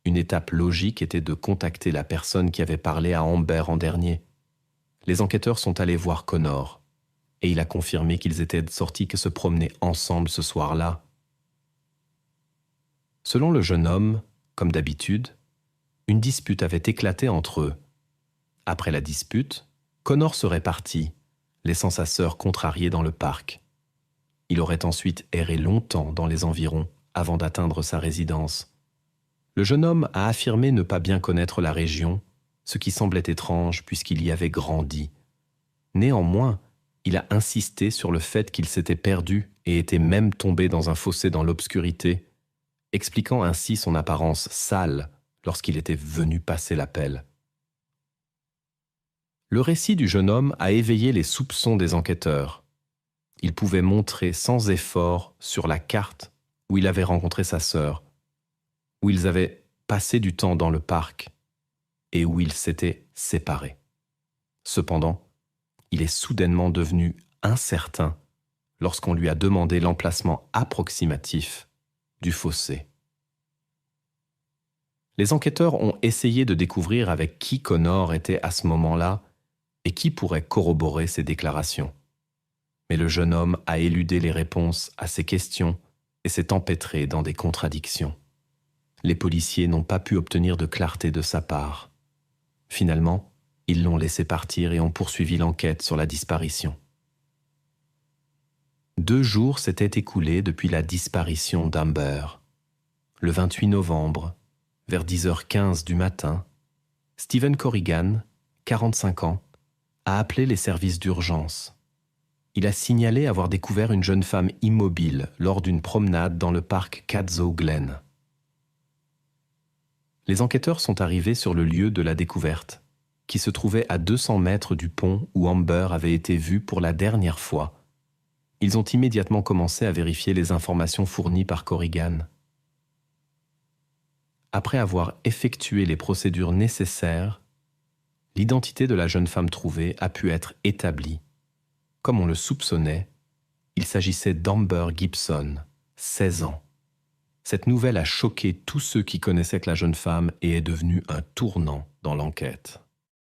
Une étape logique était de contacter la personne qui avait parlé à Amber en dernier. Les enquêteurs sont allés voir Connor et il a confirmé qu'ils étaient sortis se promener ensemble ce soir-là. Selon le jeune homme, comme d'habitude, une dispute avait éclaté entre eux. Après la dispute, Connor serait parti, laissant sa sœur contrariée dans le parc. Il aurait ensuite erré longtemps dans les environs avant d'atteindre sa résidence. Le jeune homme a affirmé ne pas bien connaître la région, ce qui semblait étrange puisqu'il y avait grandi. Néanmoins, il a insisté sur le fait qu'il s'était perdu et était même tombé dans un fossé dans l'obscurité, expliquant ainsi son apparence sale lorsqu'il était venu passer l'appel. Le récit du jeune homme a éveillé les soupçons des enquêteurs. Il pouvait montrer sans effort sur la carte où il avait rencontré sa sœur, où ils avaient passé du temps dans le parc et où ils s'étaient séparés. Cependant, il est soudainement devenu incertain lorsqu'on lui a demandé l'emplacement approximatif du fossé. Les enquêteurs ont essayé de découvrir avec qui Connor était à ce moment-là et qui pourrait corroborer ses déclarations. Mais le jeune homme a éludé les réponses à ces questions et s'est empêtré dans des contradictions. Les policiers n'ont pas pu obtenir de clarté de sa part. Finalement, ils l'ont laissé partir et ont poursuivi l'enquête sur la disparition. 2 jours s'étaient écoulés depuis la disparition d'Amber. Le 28 novembre, vers 10h15 du matin, Stephen Corrigan, 45 ans, a appelé les services d'urgence. Il a signalé avoir découvert une jeune femme immobile lors d'une promenade dans le parc Cadzo Glen. Les enquêteurs sont arrivés sur le lieu de la découverte, qui se trouvait à 200 mètres du pont où Amber avait été vue pour la dernière fois. Ils ont immédiatement commencé à vérifier les informations fournies par Corrigan. Après avoir effectué les procédures nécessaires, l'identité de la jeune femme trouvée a pu être établie. Comme on le soupçonnait, il s'agissait d'Amber Gibson, 16 ans. Cette nouvelle a choqué tous ceux qui connaissaient la jeune femme et est devenue un tournant dans l'enquête.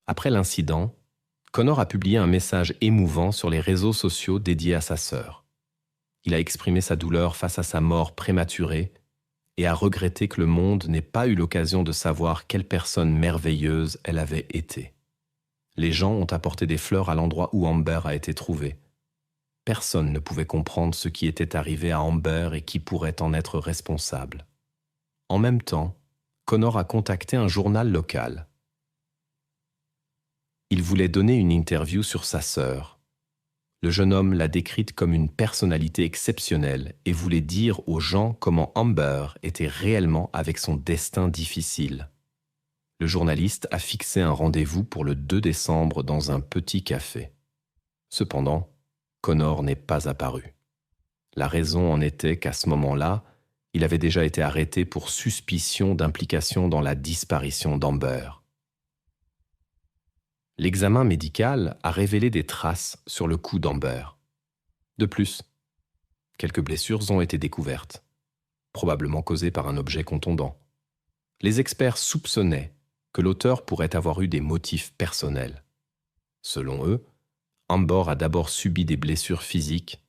Après l'incident, Connor a publié un message émouvant sur les réseaux sociaux dédiés à sa sœur. Il a exprimé sa douleur face à sa mort prématurée et a regretté que le monde n'ait pas eu l'occasion de savoir quelle personne merveilleuse elle avait été. Les gens ont apporté des fleurs à l'endroit où Amber a été trouvée. Personne ne pouvait comprendre ce qui était arrivé à Amber et qui pourrait en être responsable. En même temps, Connor a contacté un journal local. Il voulait donner une interview sur sa sœur. Le jeune homme l'a décrite comme une personnalité exceptionnelle et voulait dire aux gens comment Amber était réellement avec son destin difficile. Le journaliste a fixé un rendez-vous pour le 2 décembre dans un petit café. Cependant, Connor n'est pas apparu. La raison en était qu'à ce moment-là, il avait déjà été arrêté pour suspicion d'implication dans la disparition d'Amber. L'examen médical a révélé des traces sur le cou d'Amber. De plus, quelques blessures ont été découvertes, probablement causées par un objet contondant. Les experts soupçonnaient que l'auteur pourrait avoir eu des motifs personnels. Selon eux, Amber a d'abord subi des blessures physiques,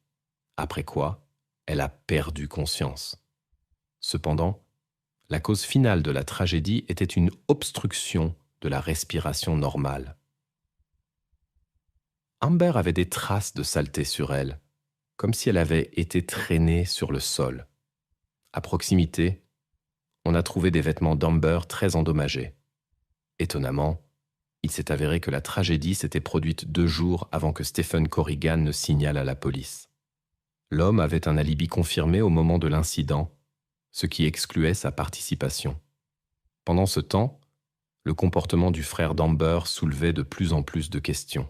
après quoi elle a perdu conscience. Cependant, la cause finale de la tragédie était une obstruction de la respiration normale. Amber avait des traces de saleté sur elle, comme si elle avait été traînée sur le sol. À proximité, on a trouvé des vêtements d'Amber très endommagés. Étonnamment, il s'est avéré que la tragédie s'était produite 2 jours avant que Stephen Corrigan ne signale à la police. L'homme avait un alibi confirmé au moment de l'incident, ce qui excluait sa participation. Pendant ce temps, le comportement du frère d'Amber soulevait de plus en plus de questions.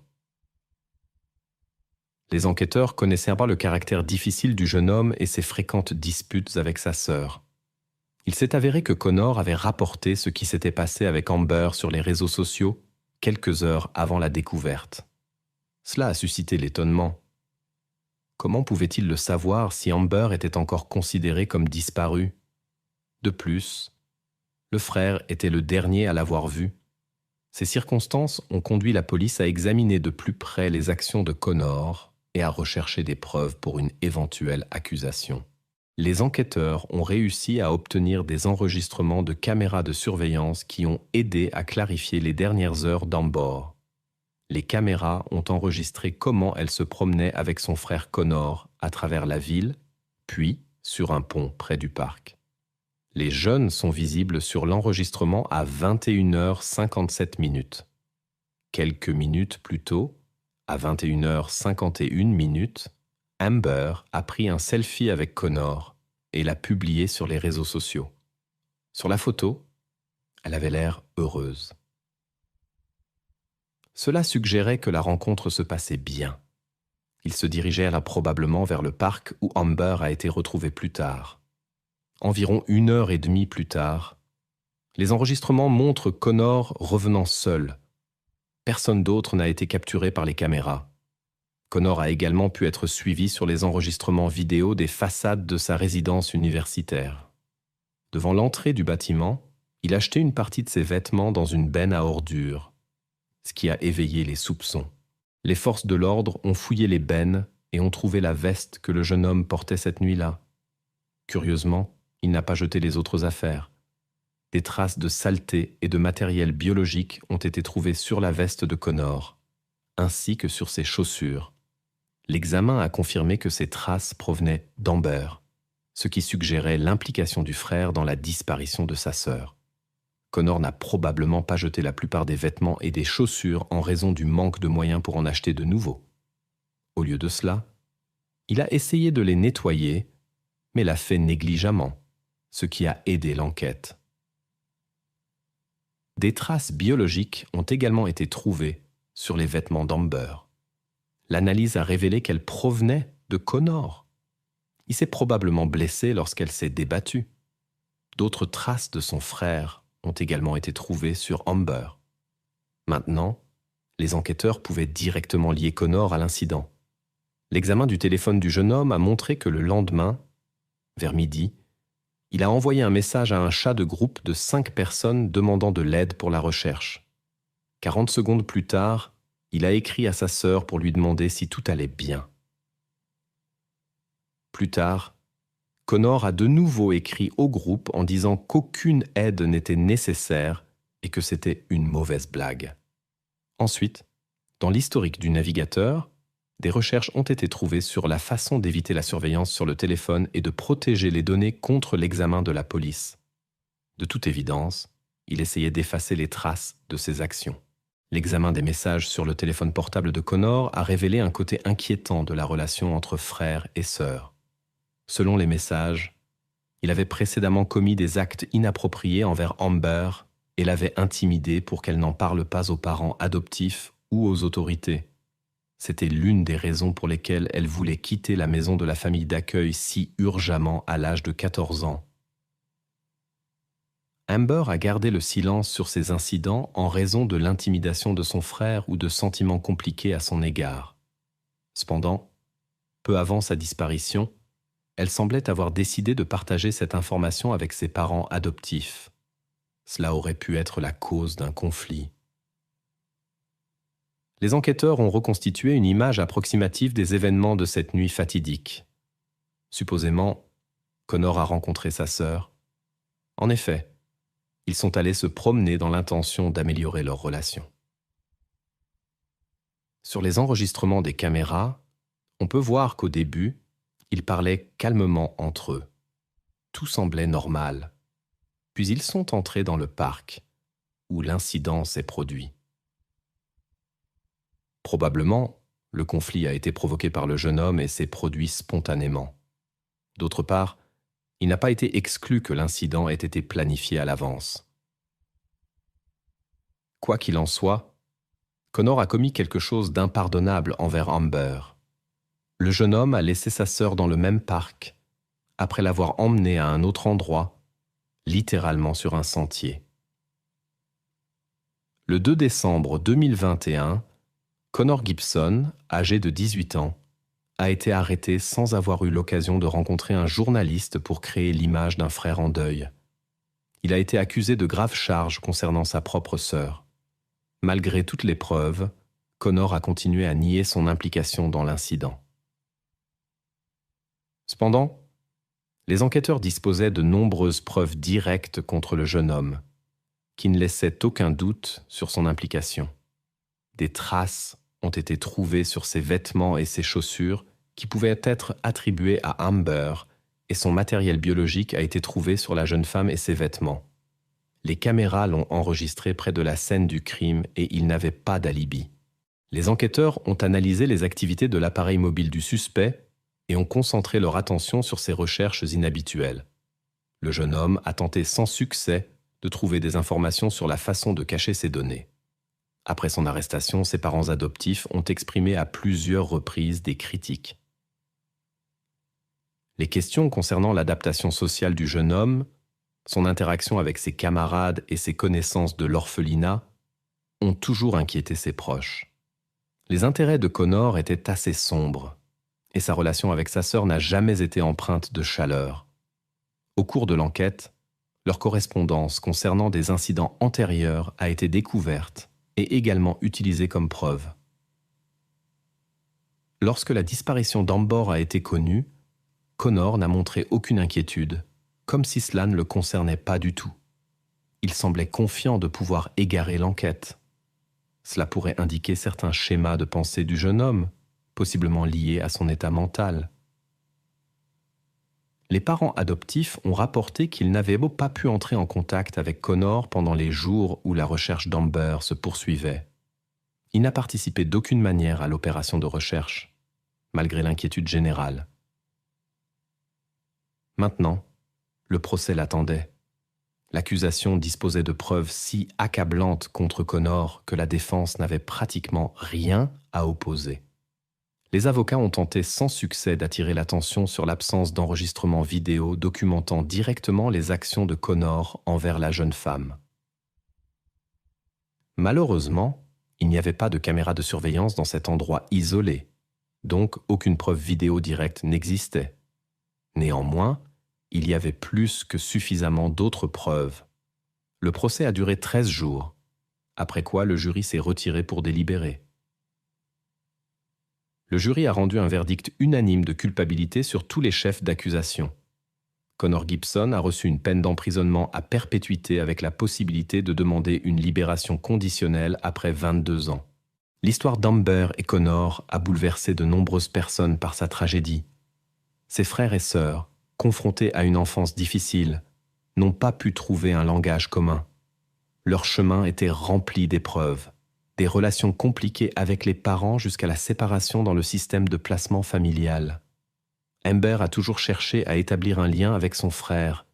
Les enquêteurs connaissaient pas le caractère difficile du jeune homme et ses fréquentes disputes avec sa sœur. Il s'est avéré que Connor avait rapporté ce qui s'était passé avec Amber sur les réseaux sociaux quelques heures avant la découverte. Cela a suscité l'étonnement. Comment pouvait-il le savoir si Amber était encore considérée comme disparue? De plus, le frère était le dernier à l'avoir vue. Ces circonstances ont conduit la police à examiner de plus près les actions de Connor et à rechercher des preuves pour une éventuelle accusation. Les enquêteurs ont réussi à obtenir des enregistrements de caméras de surveillance qui ont aidé à clarifier les dernières heures d'Amber. Les caméras ont enregistré comment elle se promenait avec son frère Connor à travers la ville, puis sur un pont près du parc. Les jeunes sont visibles sur l'enregistrement à 21h57. Quelques minutes plus tôt, à 21h51, Amber a pris un selfie avec Connor et l'a publié sur les réseaux sociaux. Sur la photo, elle avait l'air heureuse. Cela suggérait que la rencontre se passait bien. Ils se dirigeaient là probablement vers le parc où Amber a été retrouvée plus tard. Environ 1h30 plus tard, les enregistrements montrent Connor revenant seul. Personne d'autre n'a été capturé par les caméras. Connor a également pu être suivi sur les enregistrements vidéo des façades de sa résidence universitaire. Devant l'entrée du bâtiment, il a jeté une partie de ses vêtements dans une benne à ordures, ce qui a éveillé les soupçons. Les forces de l'ordre ont fouillé les bennes et ont trouvé la veste que le jeune homme portait cette nuit-là. Curieusement, il n'a pas jeté les autres affaires. Des traces de saleté et de matériel biologique ont été trouvées sur la veste de Connor, ainsi que sur ses chaussures. L'examen a confirmé que ces traces provenaient d'Amber, ce qui suggérait l'implication du frère dans la disparition de sa sœur. Connor n'a probablement pas jeté la plupart des vêtements et des chaussures en raison du manque de moyens pour en acheter de nouveaux. Au lieu de cela, il a essayé de les nettoyer, mais l'a fait négligemment, ce qui a aidé l'enquête. Des traces biologiques ont également été trouvées sur les vêtements d'Amber. L'analyse a révélé qu'elles provenaient de Connor. Il s'est probablement blessé lorsqu'elle s'est débattue. D'autres traces de son frère ont également été trouvées sur Amber. Maintenant, les enquêteurs pouvaient directement lier Connor à l'incident. L'examen du téléphone du jeune homme a montré que le lendemain, vers midi, il a envoyé un message à un chat de groupe de 5 personnes demandant de l'aide pour la recherche. 40 secondes plus tard, il a écrit à sa sœur pour lui demander si tout allait bien. Plus tard, Connor a de nouveau écrit au groupe en disant qu'aucune aide n'était nécessaire et que c'était une mauvaise blague. Ensuite, dans l'historique du navigateur, des recherches ont été trouvées sur la façon d'éviter la surveillance sur le téléphone et de protéger les données contre l'examen de la police. De toute évidence, il essayait d'effacer les traces de ses actions. L'examen des messages sur le téléphone portable de Connor a révélé un côté inquiétant de la relation entre frère et sœur. Selon les messages, il avait précédemment commis des actes inappropriés envers Amber et l'avait intimidée pour qu'elle n'en parle pas aux parents adoptifs ou aux autorités. C'était l'une des raisons pour lesquelles elle voulait quitter la maison de la famille d'accueil si urgemment à l'âge de 14 ans. Amber a gardé le silence sur ces incidents en raison de l'intimidation de son frère ou de sentiments compliqués à son égard. Cependant, peu avant sa disparition, elle semblait avoir décidé de partager cette information avec ses parents adoptifs. Cela aurait pu être la cause d'un conflit. Les enquêteurs ont reconstitué une image approximative des événements de cette nuit fatidique. Supposément, Connor a rencontré sa sœur. En effet, ils sont allés se promener dans l'intention d'améliorer leur relation. Sur les enregistrements des caméras, on peut voir qu'au début, ils parlaient calmement entre eux. Tout semblait normal. Puis ils sont entrés dans le parc, où l'incident s'est produit. Probablement, le conflit a été provoqué par le jeune homme et s'est produit spontanément. D'autre part, il n'a pas été exclu que l'incident ait été planifié à l'avance. Quoi qu'il en soit, Connor a commis quelque chose d'impardonnable envers Amber. Le jeune homme a laissé sa sœur dans le même parc, après l'avoir emmenée à un autre endroit, littéralement sur un sentier. Le 2 décembre 2021, Connor Gibson, âgé de 18 ans, a été arrêté sans avoir eu l'occasion de rencontrer un journaliste pour créer l'image d'un frère en deuil. Il a été accusé de graves charges concernant sa propre sœur. Malgré toutes les preuves, Connor a continué à nier son implication dans l'incident. Cependant, les enquêteurs disposaient de nombreuses preuves directes contre le jeune homme, qui ne laissaient aucun doute sur son implication. Des traces ont été trouvées sur ses vêtements et ses chaussures qui pouvaient être attribuées à Amber et son matériel biologique a été trouvé sur la jeune femme et ses vêtements. Les caméras l'ont enregistré près de la scène du crime et il n'avait pas d'alibi. Les enquêteurs ont analysé les activités de l'appareil mobile du suspect et ont concentré leur attention sur ses recherches inhabituelles. Le jeune homme a tenté sans succès de trouver des informations sur la façon de cacher ses données. Après son arrestation, ses parents adoptifs ont exprimé à plusieurs reprises des critiques. Les questions concernant l'adaptation sociale du jeune homme, son interaction avec ses camarades et ses connaissances de l'orphelinat ont toujours inquiété ses proches. Les intérêts de Connor étaient assez sombres et sa relation avec sa sœur n'a jamais été empreinte de chaleur. Au cours de l'enquête, leur correspondance concernant des incidents antérieurs a été découverte et également utilisée comme preuve. Lorsque la disparition d'Amber a été connue, Connor n'a montré aucune inquiétude, comme si cela ne le concernait pas du tout. Il semblait confiant de pouvoir égarer l'enquête. Cela pourrait indiquer certains schémas de pensée du jeune homme, possiblement liés à son état mental. Les parents adoptifs ont rapporté qu'ils n'avaient pas pu entrer en contact avec Connor pendant les jours où la recherche d'Amber se poursuivait. Il n'a participé d'aucune manière à l'opération de recherche, malgré l'inquiétude générale. Maintenant, le procès l'attendait. L'accusation disposait de preuves si accablantes contre Connor que la défense n'avait pratiquement rien à opposer. Les avocats ont tenté sans succès d'attirer l'attention sur l'absence d'enregistrement vidéo documentant directement les actions de Connor envers la jeune femme. Malheureusement, il n'y avait pas de caméra de surveillance dans cet endroit isolé, donc aucune preuve vidéo directe n'existait. Néanmoins, il y avait plus que suffisamment d'autres preuves. Le procès a duré 13 jours, après quoi le jury s'est retiré pour délibérer. Le jury a rendu un verdict unanime de culpabilité sur tous les chefs d'accusation. Connor Gibson a reçu une peine d'emprisonnement à perpétuité avec la possibilité de demander une libération conditionnelle après 22 ans. L'histoire d'Amber et Connor a bouleversé de nombreuses personnes par sa tragédie. Ses frères et sœurs, confrontés à une enfance difficile, n'ont pas pu trouver un langage commun. Leur chemin était rempli d'épreuves, des relations compliquées avec les parents jusqu'à la séparation dans le système de placement familial. Amber a toujours cherché à établir un lien avec son frère,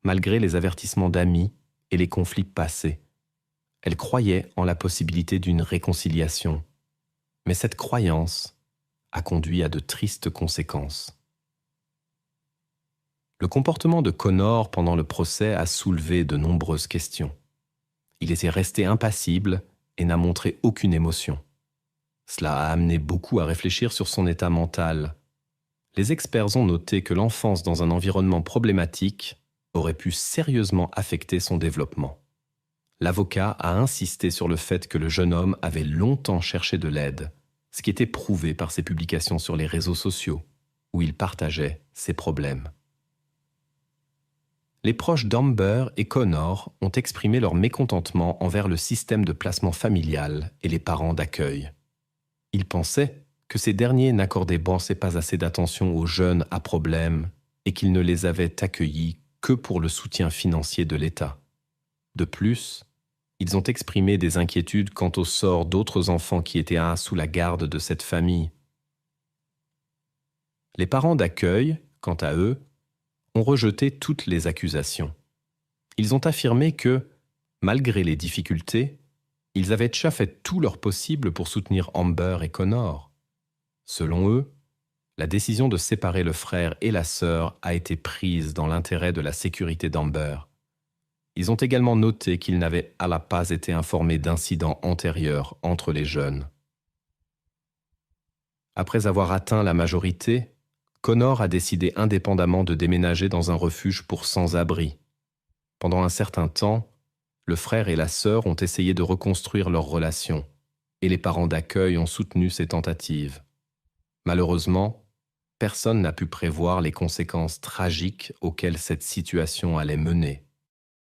malgré les avertissements d'amis et les conflits passés. Elle croyait en la possibilité d'une réconciliation, mais cette croyance a conduit à de tristes conséquences. Le comportement de Connor pendant le procès a soulevé de nombreuses questions. Il était resté impassible et n'a montré aucune émotion. Cela a amené beaucoup à réfléchir sur son état mental. Les experts ont noté que l'enfance dans un environnement problématique aurait pu sérieusement affecter son développement. L'avocat a insisté sur le fait que le jeune homme avait longtemps cherché de l'aide, ce qui était prouvé par ses publications sur les réseaux sociaux, où il partageait ses problèmes. Les proches d'Amber et Connor ont exprimé leur mécontentement envers le système de placement familial et les parents d'accueil. Ils pensaient que ces derniers n'accordaient pas assez d'attention aux jeunes à problème et qu'ils ne les avaient accueillis que pour le soutien financier de l'État. De plus, ils ont exprimé des inquiétudes quant au sort d'autres enfants qui étaient sous la garde de cette famille. Les parents d'accueil, quant à eux, ont rejeté toutes les accusations. Ils ont affirmé que, malgré les difficultés, ils avaient déjà fait tout leur possible pour soutenir Amber et Connor. Selon eux, la décision de séparer le frère et la sœur a été prise dans l'intérêt de la sécurité d'Amber. Ils ont également noté qu'ils n'avaient pas été informés d'incidents antérieurs entre les jeunes. Après avoir atteint la majorité, Connor a décidé indépendamment de déménager dans un refuge pour sans-abri. Pendant un certain temps, le frère et la sœur ont essayé de reconstruire leur relation, et les parents d'accueil ont soutenu ces tentatives. Malheureusement, personne n'a pu prévoir les conséquences tragiques auxquelles cette situation allait mener.